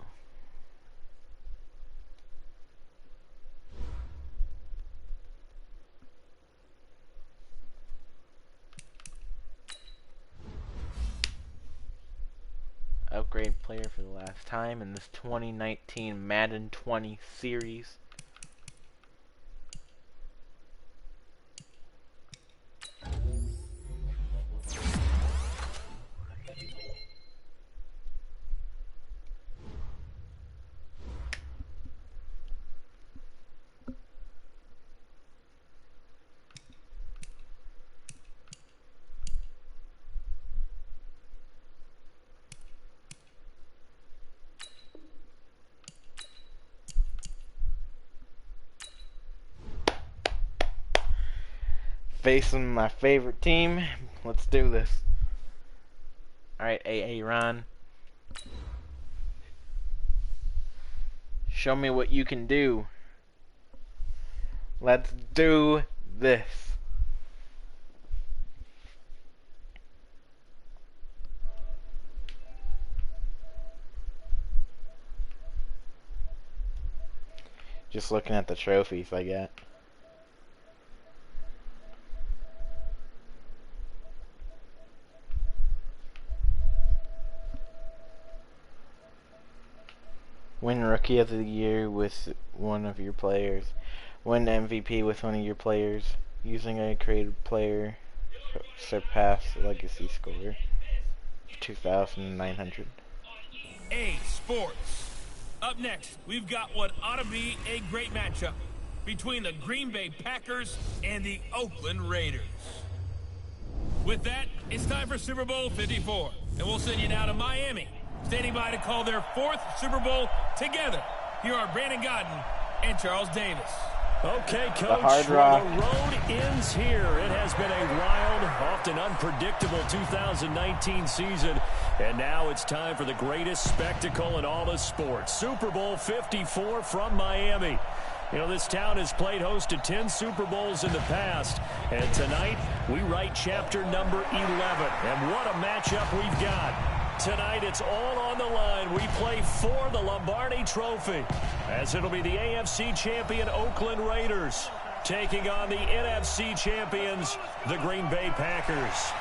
Upgrade player for the last time in this 2019 Madden 20 series. Facing my favorite team. Let's do this. Alright, AA Ron. Show me what you can do. Let's do this. Just looking at the trophies I got. Win Rookie of the Year with one of your players. Win MVP with one of your players. Using a created player. Surpass legacy score. 2,900. EA Sports. Up next, we've got what ought to be a great matchup between the Green Bay Packers and the Oakland Raiders. With that, it's time for Super Bowl 54, and we'll send you now to Miami. Standing by to call their 4th Super Bowl together. Here are Brandon Godden and Charles Davis. Okay, Coach, the Hard Rock. The road ends here. It has been a wild, often unpredictable 2019 season, and now it's time for the greatest spectacle in all of sports. Super Bowl 54 from Miami. You know, this town has played host to 10 Super Bowls in the past, and tonight we write chapter number 11. And what a matchup we've got. Tonight, it's all on the line. We play for the Lombardi Trophy, as it'll be the AFC champion Oakland Raiders taking on the NFC champions, the Green Bay Packers.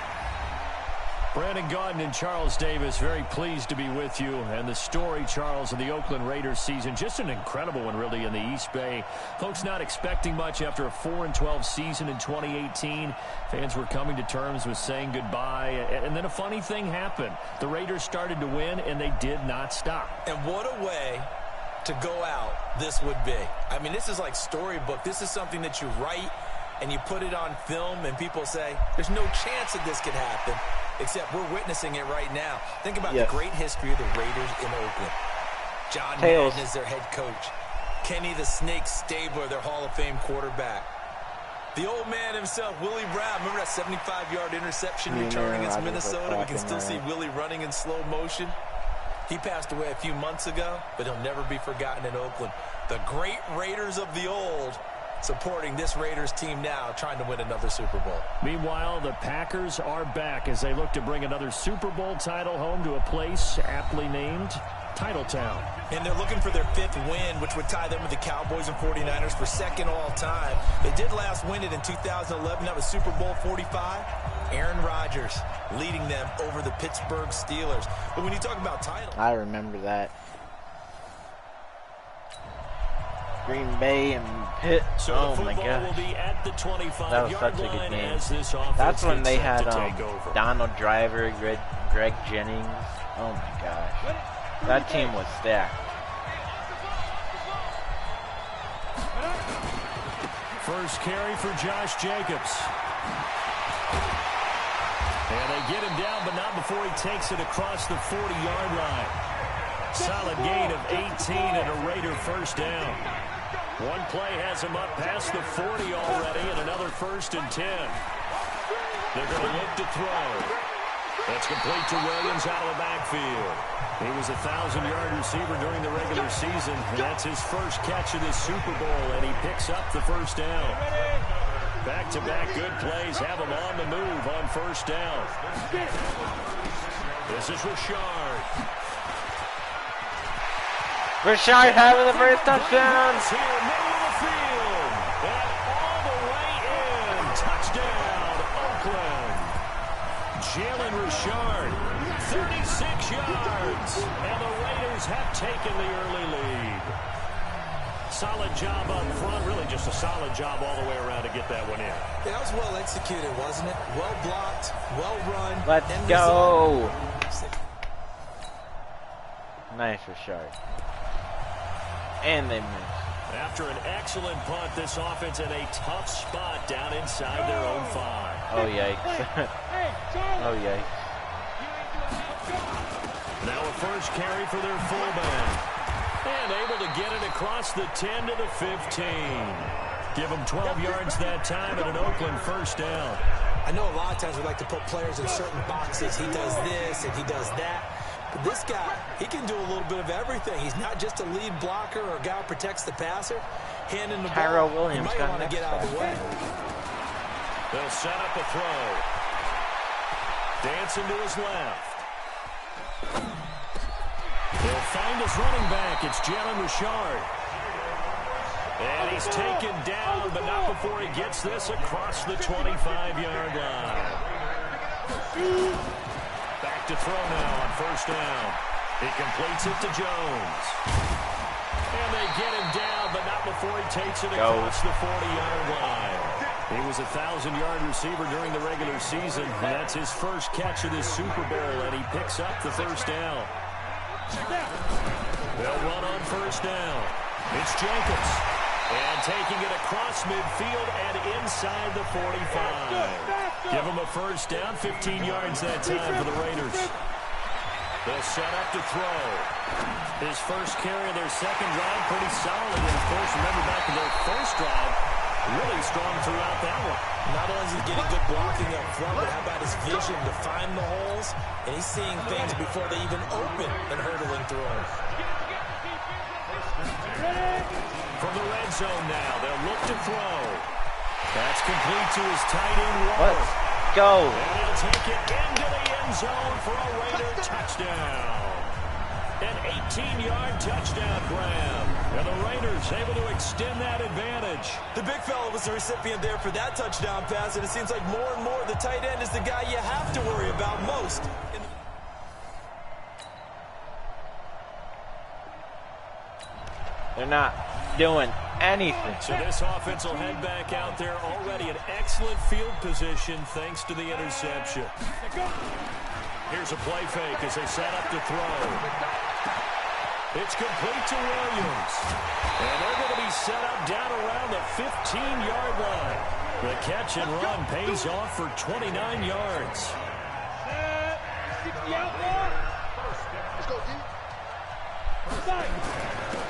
Brandon Gaudin and Charles Davis, very pleased to be with you. And the story, Charles, of the Oakland Raiders season, just an incredible one, really, in the East Bay. Folks not expecting much after a 4-12 season in 2018. Fans were coming to terms with saying goodbye. And then a funny thing happened. The Raiders started to win, and they did not stop. And what a way to go out this would be. I mean, this is like storybook. This is something that you write and you put it on film, and people say, there's no chance that this could happen. Except we're witnessing it right now. Think about the great history of the Raiders in Oakland. John Madden is their head coach. Kenny the Snake Stabler, their Hall of Fame quarterback. The old man himself, Willie Brown. Remember that 75-yard interception return against Minnesota? We can still see Willie running in slow motion. He passed away a few months ago, but he'll never be forgotten in Oakland. The great Raiders of the old supporting this Raiders team now, trying to win another Super Bowl. Meanwhile, the Packers are back as they look to bring another Super Bowl title home to a place aptly named Titletown. And they're looking for their 5th win, which would tie them with the Cowboys and 49ers for 2nd all-time. They did last win it in 2011. That was Super Bowl 45. Aaron Rodgers leading them over the Pittsburgh Steelers. But when you talk about titles, I remember that. Green Bay and Pitt. So oh my gosh. Will be at the 25 that was yard such a good line game. as this That's when they had take over. Donald Driver, Greg Jennings. Oh my gosh. That team was stacked. First carry for Josh Jacobs. And they get him down, but not before he takes it across the 40-yard line. Solid gain of 18 and a Raider first down. One play has him up past the 40 already, and another 1st and 10. They're going to look to throw. That's complete to Williams out of the backfield. He was a 1,000-yard receiver during the regular season, and that's his first catch of this Super Bowl, and he picks up the first down. Back-to-back good plays have him on the move on first down. This is Richard. Richard having the first touchdown. Here, middle of the field. And all the way in. Touchdown, Oakland. Jalen Richard, 36 yards. And the Raiders have taken the early lead. Solid job up front. Really just a solid job all the way around to get that one in. That was well executed, wasn't it? Well blocked, well run. Let's go. Nice, Richard. And they missed. After an excellent punt, this offense in a tough spot down inside their own 5. Oh, yikes. Oh, yikes. Now a first carry for their fullback. And able to get it across the 10 to the 15. Give them 12 yards that time and an Oakland first down. I know a lot of times we like to put players in certain boxes. He does this and he does that. But this guy, he can do a little bit of everything. He's not just a lead blocker or a guy who protects the passer. Handing the ball, Williams you might want to get out of the way. They'll set up a throw. Dancing to his left. He'll find his running back. It's Jalen Richard. And he's taken down, but not before he gets this across the 25-yard line. Back to throw now on first down. He completes it to Jones. And they get him down, but not before he takes it across the 40-yard line. He was a 1,000-yard receiver during the regular season, and that's his first catch of this Super Bowl, and he picks up the first down. They'll run on first down. It's Jacobs. And taking it across midfield and inside the 45. Give him a first down, 15 yards that time for the Raiders. They'll set up to throw. His first carry of their second drive, pretty solid. And, of course, remember back to their first drive, really strong throughout that one. Not only is he getting good blocking up front, but how about his vision to find the holes? And he's seeing things before they even open and hurdling through them. From the red zone now, they'll look to throw. That's complete to his tight end, Waller. Let's go. And he'll take it into the end zone for a Raider touchdown. An 18-yard touchdown grab. And the Raiders able to extend that advantage. The big fella was the recipient there for that touchdown pass, and it seems like more and more the tight end is the guy you have to worry about most. They're not doing anything. So this offense will head back out there already in excellent field position thanks to the interception. Here's a play fake as they set up to throw. It's complete to Williams. And they're going to be set up down around the 15-yard line. The catch and run pays off for 29 yards.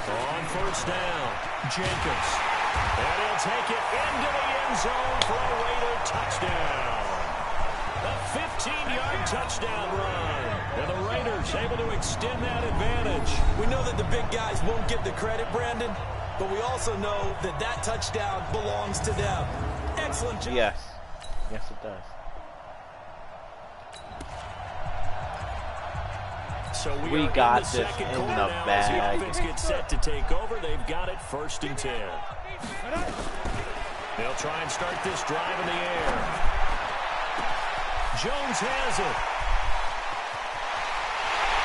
On first down, Jenkins. And he'll take it into the end zone for a Raider touchdown. A 15-yard touchdown run. And the Raiders able to extend that advantage. We know that the big guys won't get the credit, Brandon, but we also know that that touchdown belongs to them. Excellent job. Yes. Yes, it does. So we are got in the this second in quarter the now bag. as the offense gets set to take over. They've got it 1st and 10. They'll try and start this drive in the air. Jones has it.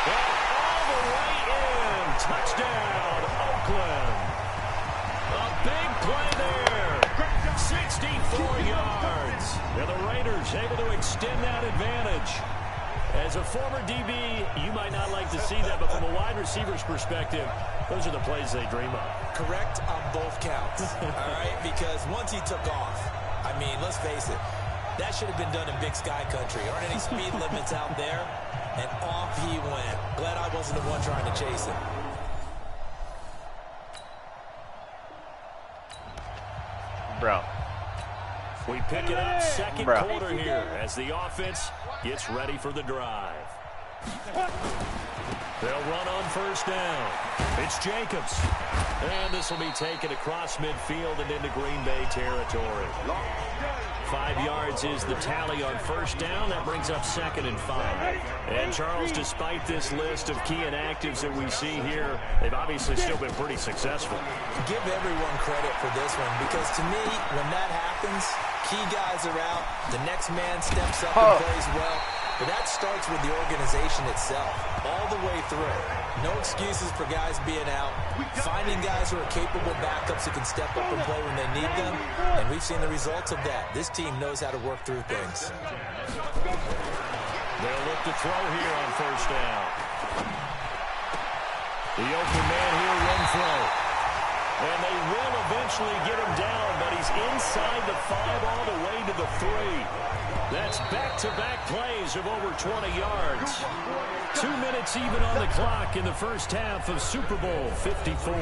And all the way in. Touchdown, Oakland. A big play there. 64 yards. And the Raiders able to extend that advantage. As a former DB, you might not like to see that, but from a wide receiver's perspective, those are the plays they dream of. Correct on both counts, all right? Because once he took off, I mean, let's face it, that should have been done in Big Sky Country. There aren't any speed limits out there, and off he went. Glad I wasn't the one trying to chase him. Bro. We pick it up second quarter here as the offense gets ready for the drive. They'll run on first down. It's Jacobs. And this will be taken across midfield and into Green Bay territory. 5 yards is the tally on first down. That brings up 2nd and 5. And Charles, despite this list of key inactives that we see here, they've obviously still been pretty successful. Give everyone credit for this one, because to me, when that happens, key guys are out, the next man steps up and plays well. But that starts with the organization itself, all the way through. No excuses for guys being out. Finding guys who are capable backups who can step up and play when they need them. And we've seen the results of that. This team knows how to work through things. They'll look to throw here on first down. The open man here, Renfro. And they will eventually get him down, but he's inside the 5 all the way to the 3. That's back-to-back plays of over 20 yards. 2 minutes even on the clock in the first half of Super Bowl 54.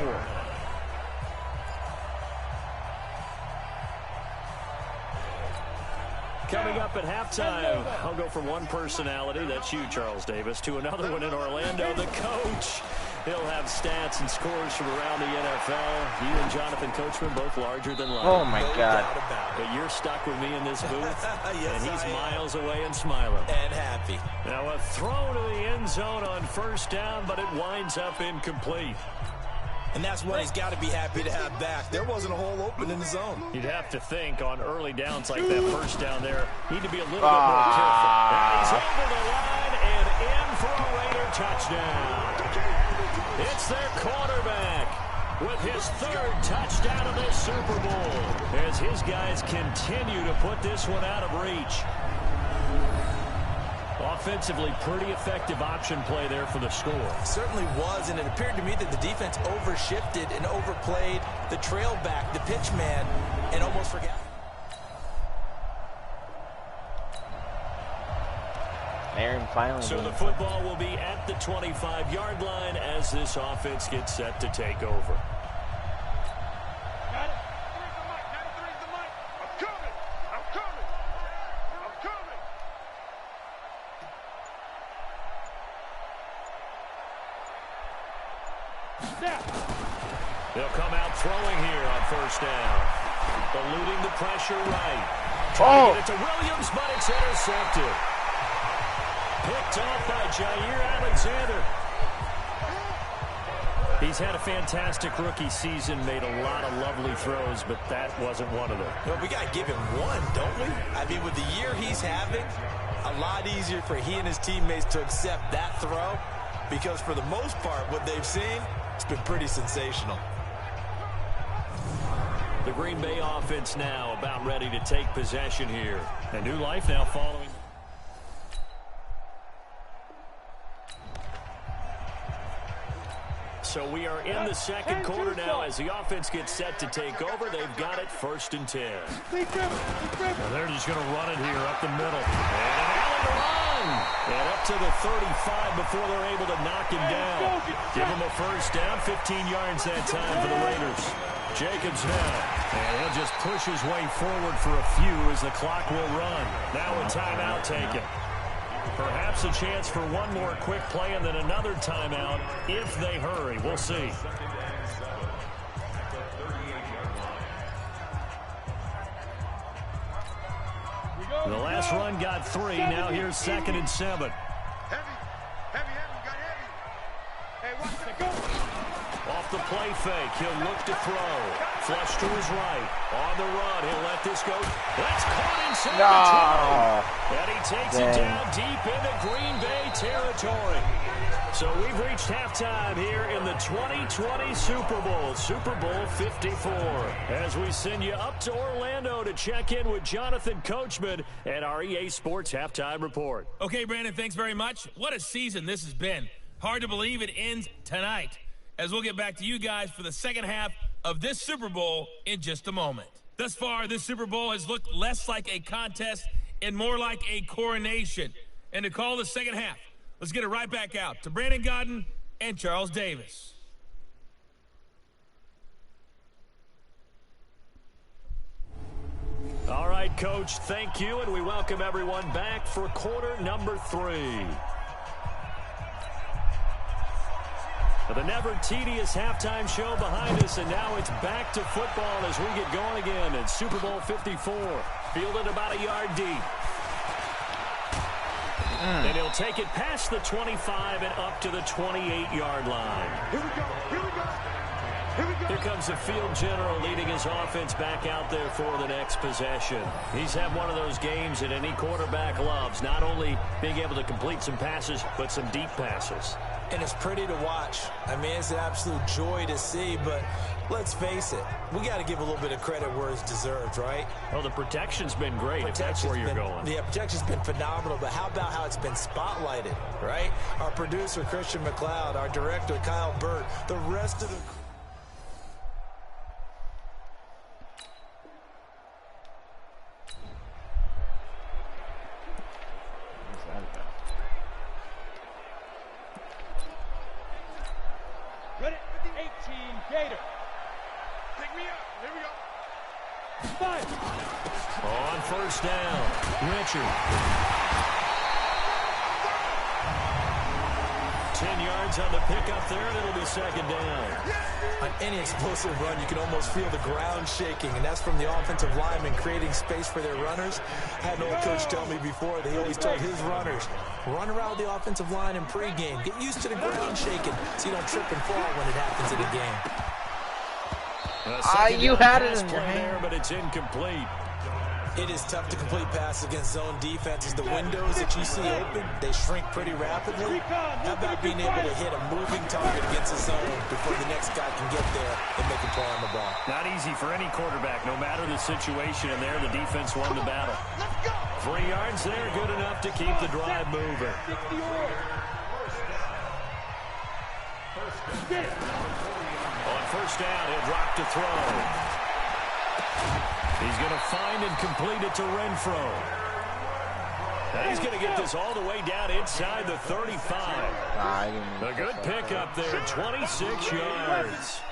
Coming up at halftime, I'll go from one personality, that's you, Charles Davis, to another one in Orlando, the coach. He'll have stats and scores from around the NFL. You and Jonathan Coachman both larger than life. Oh, my God. But you're stuck with me in this booth, Yes, and he's I am. miles away and smiling. And happy. Now a throw to the end zone on first down, but it winds up incomplete. And that's one he's got to be happy to have back. There wasn't a hole open in the zone. You'd have to think on early downs like that first down there, need to be a little bit more careful. And he's over the line and in for a Raider touchdown. It's their quarterback with his 3rd touchdown of this Super Bowl as his guys continue to put this one out of reach. Offensively, pretty effective option play there for the score. Certainly was, and it appeared to me that the defense overshifted and overplayed the trail back, the pitch man, and almost forgot. Aaron finally. So the football will be at the 25-yard line as this offense gets set to take over. They'll come out throwing here on first down. Eluding the pressure right. Trying to get it to Williams, but it's intercepted. Picked off by Jair Alexander. He's had a fantastic rookie season, made a lot of lovely throws, but that wasn't one of them. Well, we got to give him one, don't we? I mean, with the year he's having, a lot easier for he and his teammates to accept that throw because for the most part, what they've seen, it's been pretty sensational. The Green Bay offense now about ready to take possession here. A new life now following. So we are in the second quarter now as the offense gets set to take over. They've got it 1st and 10. Now they're just going to run it here up the middle. And an alley to run. And up to the 35 before they're able to knock him down. Give him a first down, 15 yards that time for the Raiders. Jacobs now. And he'll just push his way forward for a few as the clock will run. Now a timeout taken. Perhaps a chance for one more quick play and then another timeout if they hurry. We'll see. The last run got 3. Now here's 2nd and 7. Heavy, got heavy. Hey, watch it, go. Off the play fake, he'll look to throw. Flush to his right. On the run, he'll let this go. That's caught inside the 20. And he takes it down deep into Green Bay territory. So we've reached halftime here in the 2020 Super Bowl, Super Bowl 54. As we send you up to Orlando to check in with Jonathan Coachman at our EA Sports Halftime Report. Okay, Brandon, thanks very much. What a season this has been. Hard to believe it ends tonight, as we'll get back to you guys for the second half of this Super Bowl in just a moment. Thus far, this Super Bowl has looked less like a contest and more like a coronation. And to call the second half, let's get it right back out to Brandon Godden and Charles Davis. All right, Coach, thank you, and we welcome everyone back for quarter number 3. The never tedious halftime show behind us, and now it's back to football as we get going again in Super Bowl 54. Fielded about a yard deep. And he'll take it past the 25 and up to the 28-yard line. Here we go, here we go. Here comes the field general leading his offense back out there for the next possession. He's had one of those games that any quarterback loves, not only being able to complete some passes, but some deep passes. And it's pretty to watch. I mean, it's an absolute joy to see, but let's face it, we got to give a little bit of credit where it's deserved, right? Well, the protection's been great, if that's where you're going. Yeah, protection's been phenomenal, but how about how it's been spotlighted, right? Our producer, Christian McLeod, our director, Kyle Burt, the rest of the... Ready? 18 Gator. Pick me up. Here we go. 5. On first down, Richard. 10 yards on the pickup there, and it'll be 2nd down. On any explosive run, you can almost feel the ground shaking, and that's from the offensive linemen creating space for their runners. I had an old coach tell me before that he always told his runners, run around the offensive line in pregame. Get used to the ground shaking so you don't trip and fall when it happens in a game. You had it in your hand. There, but it's incomplete. It is tough to complete passes against zone defenses. The windows that you see open, they shrink pretty rapidly. How about being able to hit a moving target against the zone before the next guy can get there and make a play on the ball? Not easy for any quarterback, no matter the situation, and there the defense won the battle. 3 yards there, good enough to keep the drive moving. On first down, he'll drop to throw. He's going to find and complete it to Renfro. Now he's going to get this all the way down inside the 35. A good pickup there, 26 yards.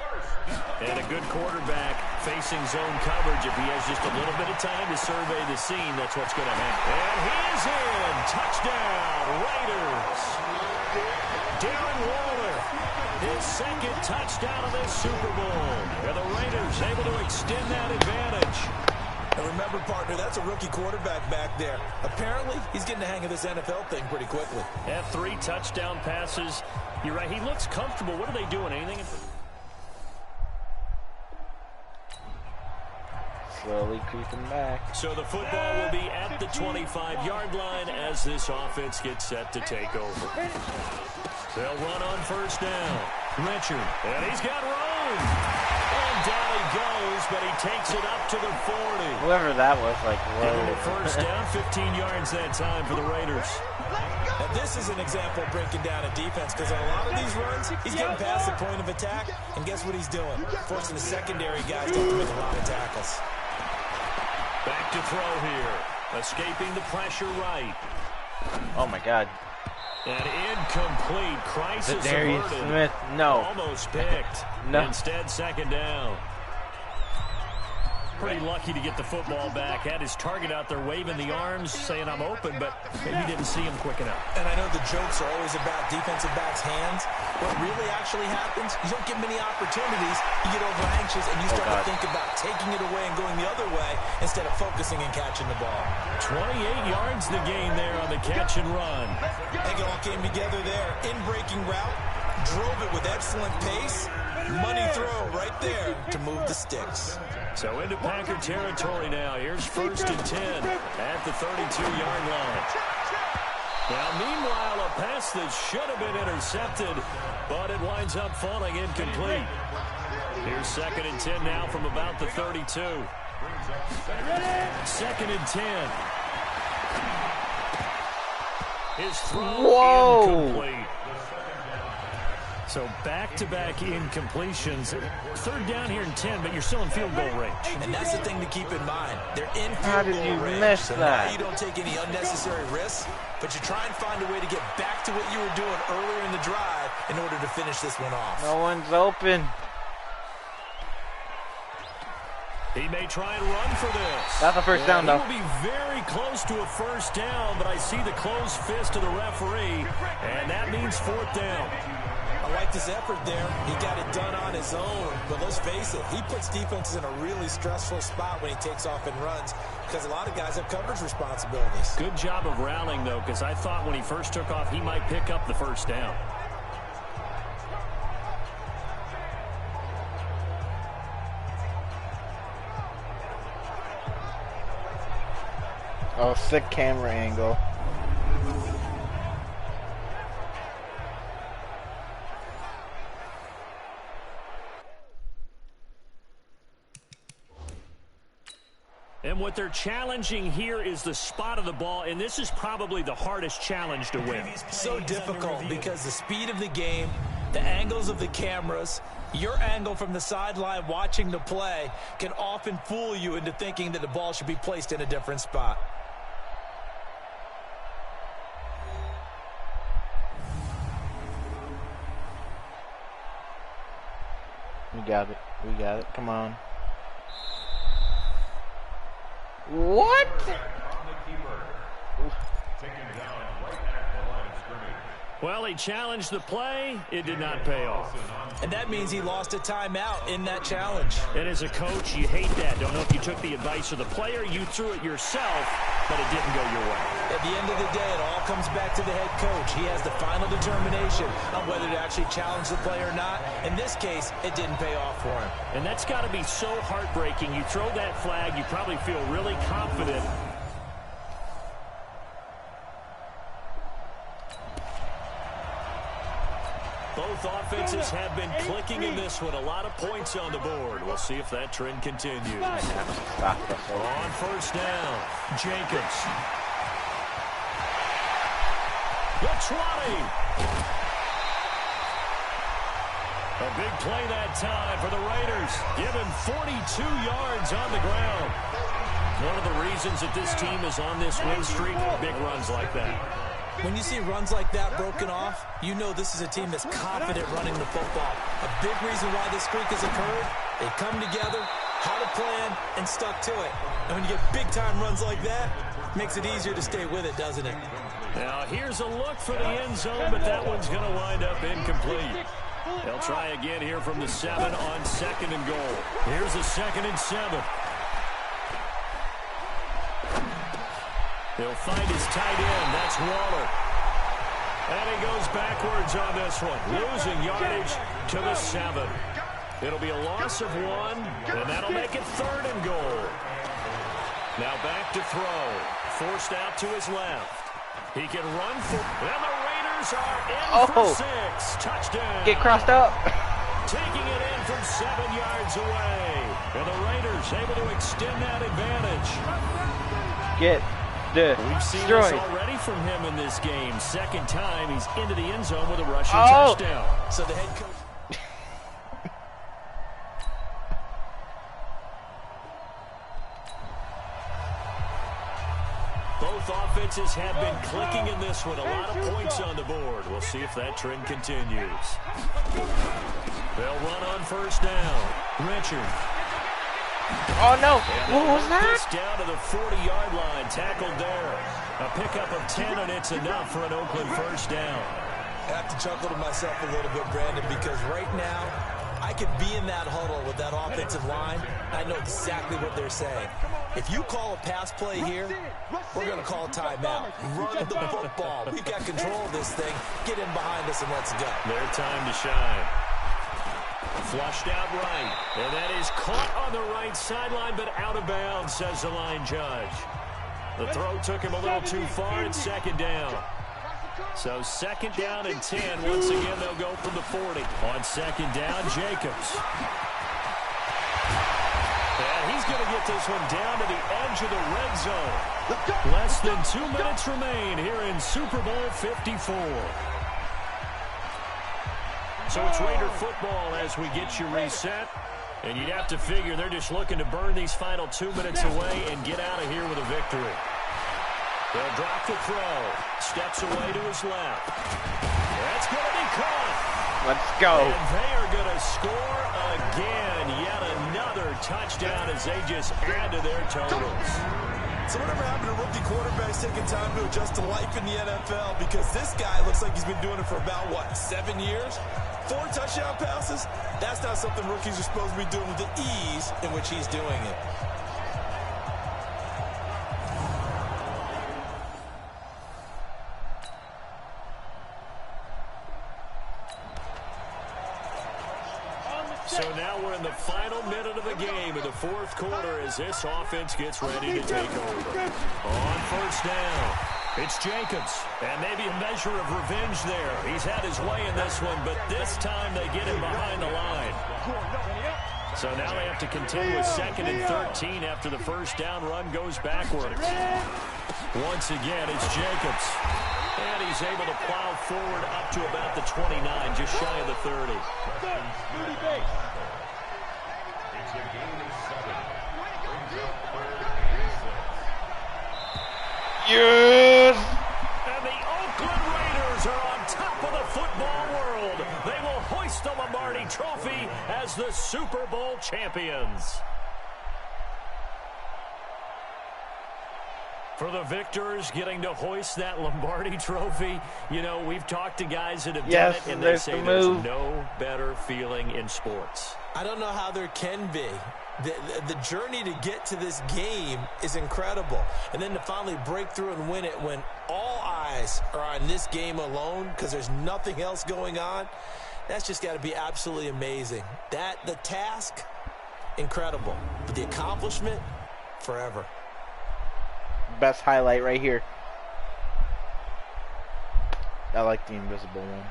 And a good quarterback facing zone coverage. If he has just a little bit of time to survey the scene, that's what's going to happen. And he is in. Touchdown, Raiders. Darren Waller, his 2nd touchdown of this Super Bowl. And the Raiders able to extend that advantage. And remember, partner, that's a rookie quarterback back there. Apparently, he's getting the hang of this NFL thing pretty quickly. Had 3 touchdown passes. You're right, he looks comfortable. What are they doing? Anything? Slowly creeping back. So the football will be at the 25-yard line as this offense gets set to take over. They'll run on first down. Richard, and he's got room. And down he goes, but he takes it up to the 40. Whoever that was, like, Give him a whoa. first down, 15 yards that time for the Raiders. Now, this is an example of breaking down a defense because on a lot of these runs, he's getting past the point of attack, and guess what he's doing? Forcing the secondary guys to have to make a lot of tackles. Back to throw here. Escaping the pressure right. Oh my God. And incomplete. Crisis Darius averted. Smith, no. Almost picked. No. Instead, second down. Pretty lucky to get the football back. Had his target out there waving the arms, saying I'm open, but maybe didn't see him quick enough. And I know the jokes are always about defensive backs' hands. What really actually happens, you don't get many opportunities. You get over anxious and you start to think about taking it away and going the other way instead of focusing and catching the ball. 28 yards the gain there on the catch and run. I think it all came together there. In breaking route, drove it with excellent pace. Money throw right there to move the sticks. So into Packer territory now. Here's 1st and 10 at the 32-yard line. Now, meanwhile, a pass that should have been intercepted, but it winds up falling incomplete. Here's 2nd and 10 now from about the 32. 2nd and 10. His throw incomplete. So back-to-back incompletions. 3rd down here and 10, but you're still in field goal range. And that's the thing to keep in mind. They're in How field did goal you range. miss So that? now you don't take any unnecessary risks, but you try and find a way to get back to what you were doing earlier in the drive in order to finish this one off. No one's open. He may try and run for this. That's a first down, though. He will be very close to a first down, but I see the closed fist of the referee, and that means 4th down. I like this effort there. He got it done on his own. But let's face it, he puts defenses in a really stressful spot when he takes off and runs because a lot of guys have coverage responsibilities. Good job of rallying, though, because I thought when he first took off, he might pick up the first down. Oh, sick camera angle. And what they're challenging here is the spot of the ball, and this is probably the hardest challenge to win. So difficult because the speed of the game, the angles of the cameras, your angle from the sideline watching the play can often fool you into thinking that the ball should be placed in a different spot. We got it. We got it. Come on. What? Well, he challenged the play. It did not pay off. And that means he lost a timeout in that challenge. And as a coach, you hate that. Don't know if you took the advice of the player. You threw it yourself, but it didn't go your way. At the end of the day, it all comes back to the head coach. He has the final determination on whether to actually challenge the play or not. In this case, it didn't pay off for him. And that's got to be so heartbreaking. You throw that flag, you probably feel really confident. Both offenses have been clicking in this one. A lot of points on the board. We'll see if that trend continues. On first down, Jacobs. The 20. A big play that time for the Raiders. Give him 42 yards on the ground. One of the reasons that this team is on this win streak, big runs like that. When you see runs like that broken off, you know this is a team that's confident running the football. A big reason why this streak has occurred, they come together, had a plan, and stuck to it. And when you get big-time runs like that, it makes it easier to stay with it, doesn't it? Now, here's a look for the end zone, but that one's going to wind up incomplete. They'll try again here from the 7 on 2nd and goal. Here's a 2nd and 7. He'll find his tight end. That's Waller. And he goes backwards on this one, losing yardage to the 7. It'll be a loss of 1, and that'll make it 3rd and goal. Now back to throw. Forced out to his left. He can run for... And the Raiders are in for 6. Touchdown. Get crossed up. Taking it in from 7 yards away. And the Raiders able to extend that advantage. Get We've seen this destroyed. already from him in this game. Second time he's into the end zone with a rushing touchdown. So the head coach... Both offenses have been clicking in this one. A lot of points on the board. We'll see if that trend continues. They'll run on first down. Richard. Oh no! What was that? This down to the 40-yard line. Tackled there. A pickup of 10, and it's enough for an Oakland first down. I have to chuckle to myself a little bit, Brandon, because right now I could be in that huddle with that offensive line. I know exactly what they're saying. If you call a pass play here, we're going to call a timeout. Run the football. We've got control of this thing. Get in behind us and let's go. Their time to shine. Flushed out right. And that is caught on the right sideline, but out of bounds, says the line judge. The throw took him a little too far. It's 2nd down. So 2nd down and 10. Once again, they'll go from the 40. On 2nd down, Jacobs. And he's going to get this one down to the edge of the red zone. Less than 2 minutes remain here in Super Bowl 54. So it's Raider football as we get you reset. And you'd have to figure they're just looking to burn these final 2 minutes away and get out of here with a victory. They'll drop the throw. Steps away to his left. That's going to be caught. Let's go. And they are going to score again. Yet another touchdown as they just add to their totals. So whatever happened to rookie quarterbacks taking time to adjust to life in the NFL? Because this guy looks like he's been doing it for about, 7 years? 4 touchdown passes? That's not something rookies are supposed to be doing with the ease in which he's doing it. So now we're in the final minute of the game in the 4th quarter as this offense gets ready to take over. On first down, it's Jacobs. And maybe a measure of revenge there. He's had his way in this one, but this time they get him behind the line. So now they have to contend with 2nd and 13 after the first down run goes backwards. Once again, it's Jacobs. And he's able to plow forward up to about the 29, just shy of the 30. Yes! And the Oakland Raiders are on top of the football world. They will hoist the Lombardi Trophy as the Super Bowl champions. For the victors getting to hoist that Lombardi Trophy, you know, we've talked to guys that have done it, and they say there's no better feeling in sports. I don't know how there can be. The journey to get to this game is incredible. And then to finally break through and win it when all eyes are on this game alone because there's nothing else going on, that's just got to be absolutely amazing. The task, incredible. But the accomplishment, forever. Best highlight right here. I like the invisible one.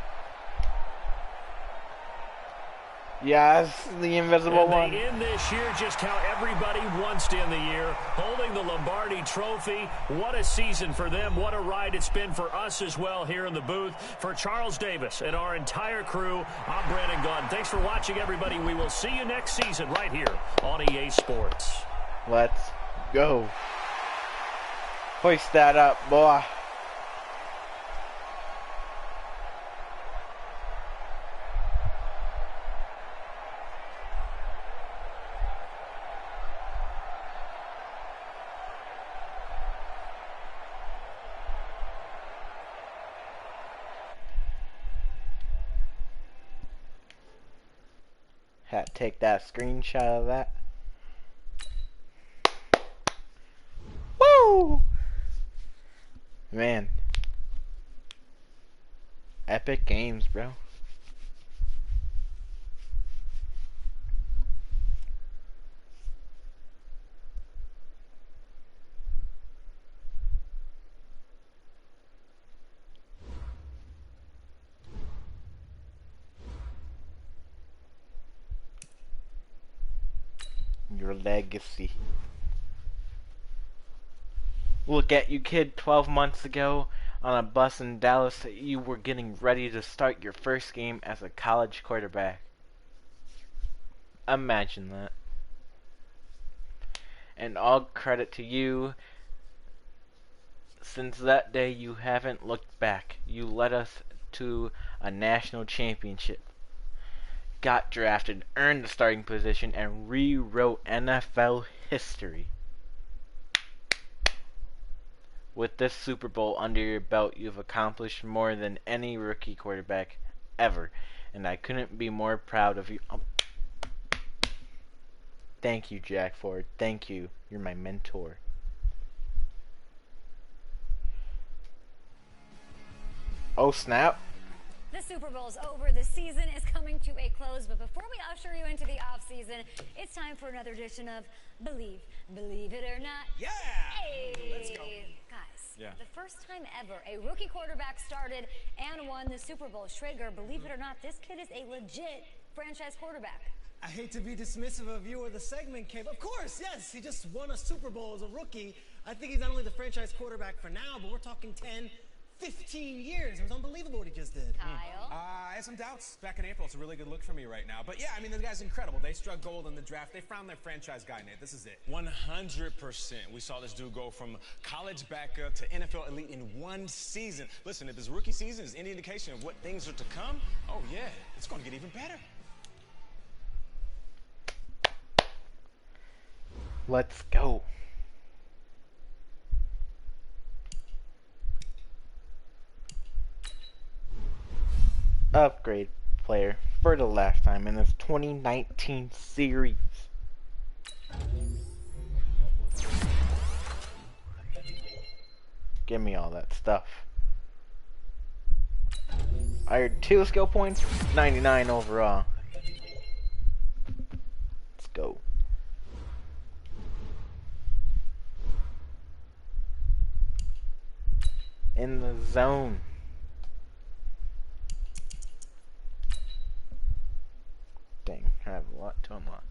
Yes, the invisible one. They end this year just how everybody wants to end the year, holding the Lombardi Trophy. What a season for them. What a ride it's been for us as well here in the booth. For Charles Davis and our entire crew, I'm Brandon Gaudin. Thanks for watching, everybody. We will see you next season right here on EA Sports. Let's go. Hoist that up, boy. Had to take that screenshot of that. Woo! Man, epic games, bro. Your legacy. Look at you, kid. 12 months ago on a bus in Dallas, you were getting ready to start your first game as a college quarterback. Imagine that. And all credit to you. Since that day, you haven't looked back. You led us to a national championship, got drafted, earned the starting position, and rewrote NFL history. With this Super Bowl under your belt, you've accomplished more than any rookie quarterback ever, and I couldn't be more proud of you. Thank you, Jack Ford. Thank you. You're my mentor. Oh, snap. The Super Bowl's over. The season is coming to a close. But before we usher you into the offseason, it's time for another edition of Believe. Believe it or not. Yeah! Hey! Let's go. Guys, Yeah. the first time ever a rookie quarterback started and won the Super Bowl. Schrager, believe it or not, this kid is a legit franchise quarterback. I hate to be dismissive of you or the segment, Kate. Of course, yes, he just won a Super Bowl as a rookie. I think he's not only the franchise quarterback for now, but we're talking 10, 15 years. It was unbelievable what he just did. Kyle? I had some doubts back in April. It's a really good look for me right now. But yeah, I mean, the guy's incredible. They struck gold in the draft. They found their franchise guy, Nate. This is it. 100%. We saw this dude go from college backup to NFL elite in one season. Listen, if his rookie season is any indication of what things are to come, oh yeah, it's going to get even better. Let's go. Upgrade player for the last time in this 2019 series. Give me all that stuff. I heard 2 skill points, 99 overall. Let's go. In the zone. Dang, I have a lot to unlock.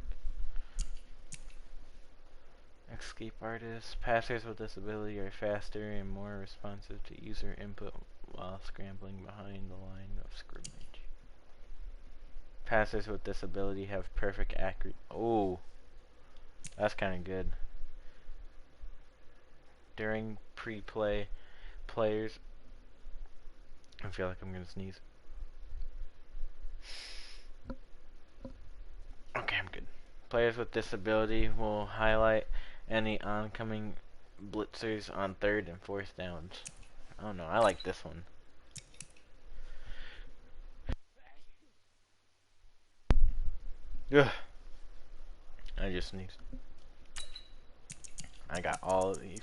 Escape artists. Passers with disability are faster and more responsive to user input while scrambling behind the line of scrimmage. Passers with disability have perfect accuracy. Oh, that's kind of good. During pre-play, players. I feel like I'm gonna sneeze. Okay, I'm good. Players with disability will highlight any oncoming blitzers on 3rd and 4th downs. I don't know, I like this one. Ugh. I just sneezed. I got all of these.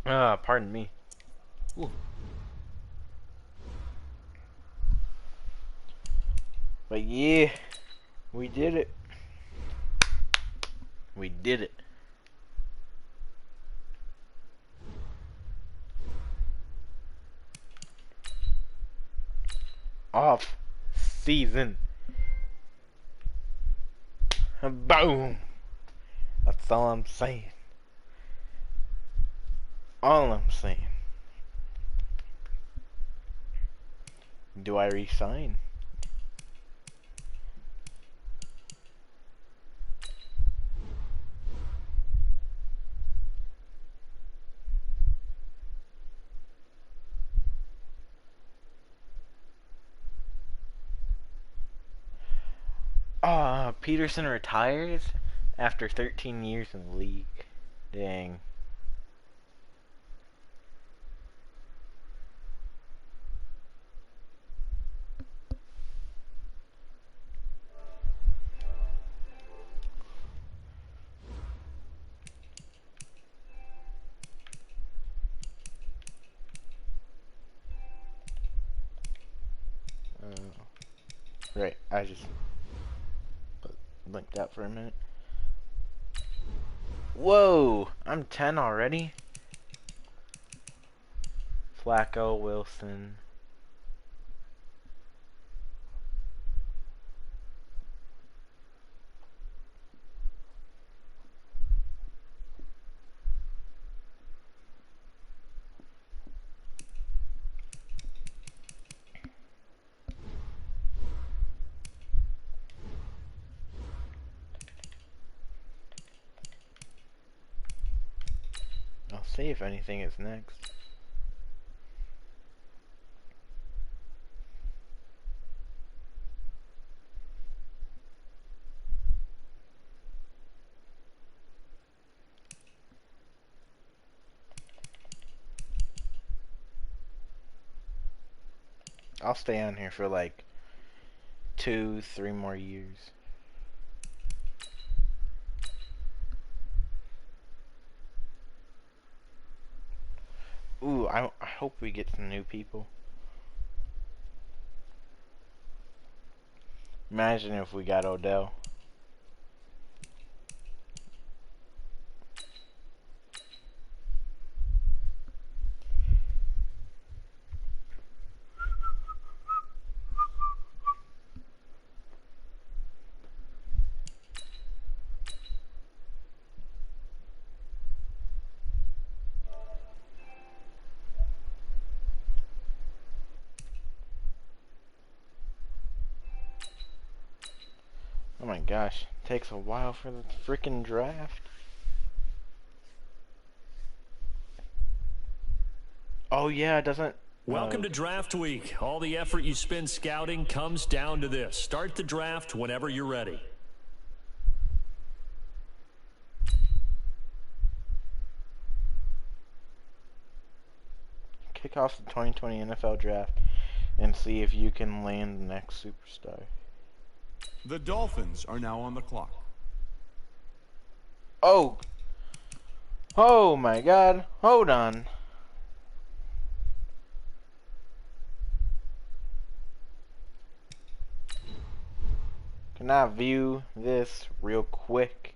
Pardon me. Ooh. But yeah, we did it. We did it. Off season. Boom. That's all I'm saying. All I'm saying. Do I resign? Peterson retires after 13 years in the league. Dang. Right, I just blinked out for a minute. Whoa, I'm 10 already? Flacco, Wilson. I'll see if anything is next. I'll stay on here for like 2-3 more years. Ooh, I hope we get some new people. Imagine if we got Odell. Oh my gosh, takes a while for the freaking draft. Oh yeah, it doesn't. Welcome to Draft Week. All the effort you spend scouting comes down to this. Start the draft whenever you're ready. Kick off the 2020 NFL draft and see if you can land the next superstar. The Dolphins are now on the clock. Oh! Oh my god, hold on. Can I view this real quick?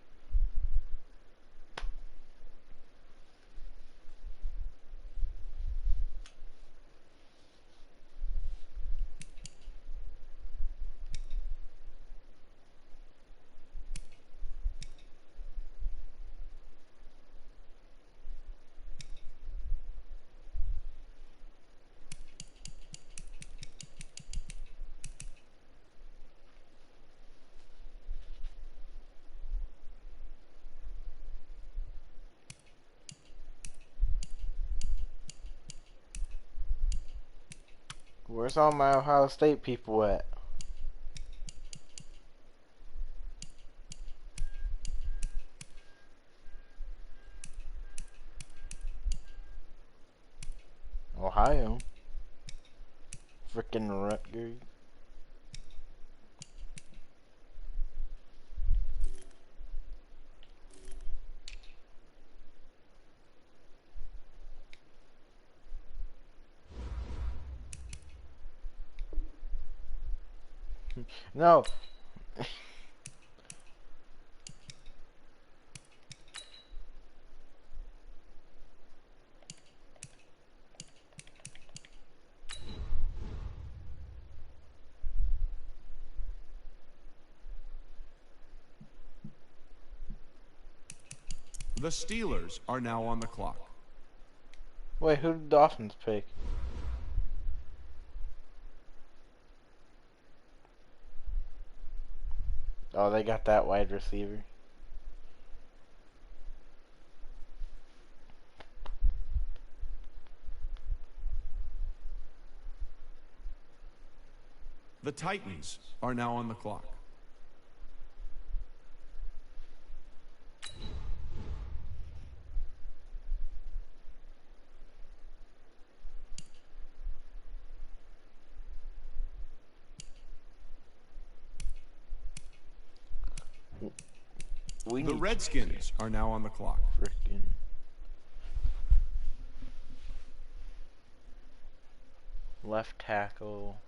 Where's all my Ohio State people at? Ohio. Frickin' Rutgers. No. The Steelers are now on the clock. Wait, who did the Dolphins pick? Oh, they got that wide receiver. The Titans are now on the clock. The Redskins are now on the clock. Frickin' left tackle.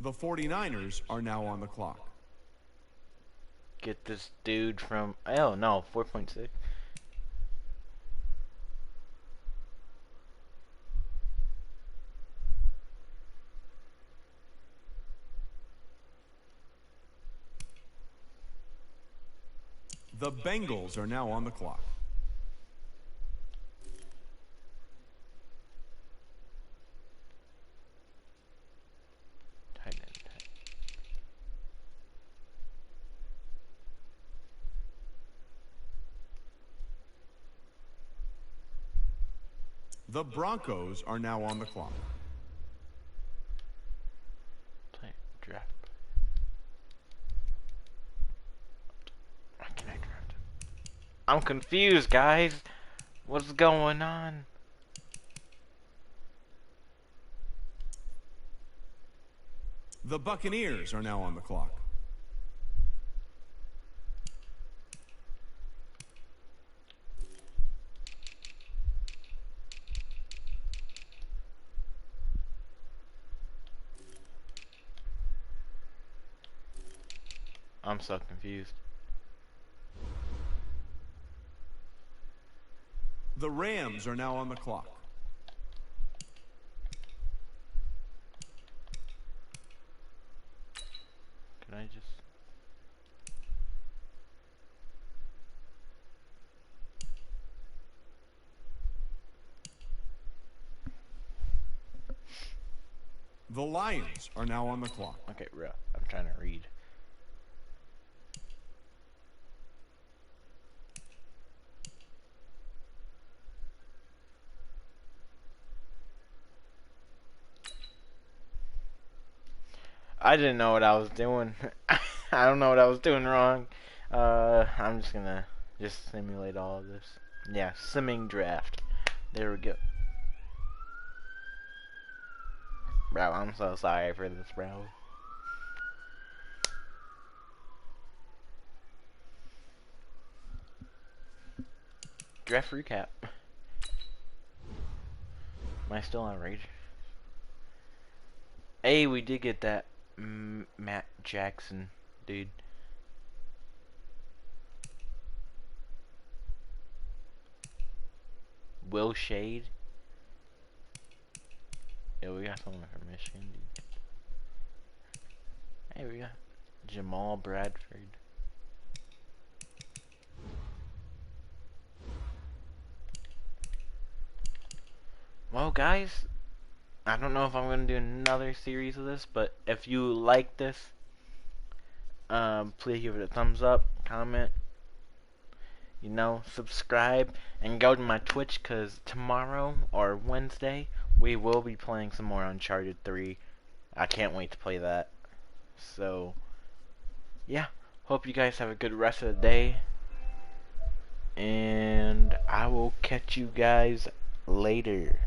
The 49ers are now on the clock. Get this dude from... Oh, no. 4.6. The Bengals are now on the clock. The Broncos are now on the clock. Play draft. Why can I draft it? I'm confused, guys. What's going on? The Buccaneers are now on the clock. I'm so confused. The Rams are now on the clock. Can I just... The Lions are now on the clock. Okay, real. I'm trying to read. I didn't know what I was doing. I don't know what I was doing wrong. I'm just gonna simulate all of this. Yeah, simming draft. There we go. Bro, I'm so sorry for this, bro. Draft recap. Am I still on Rage? Hey, we did get that Matt Jackson dude. Will Shade. Yeah, we got someone from Michigan, dude. Hey, we got Jamal Bradford. Well, guys, I don't know if I'm going to do another series of this, but if you like this, please give it a thumbs up, comment, you know, subscribe, and go to my Twitch, because tomorrow, or Wednesday, we will be playing some more Uncharted 3. I can't wait to play that. So, yeah, hope you guys have a good rest of the day, and I will catch you guys later.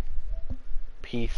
Peace.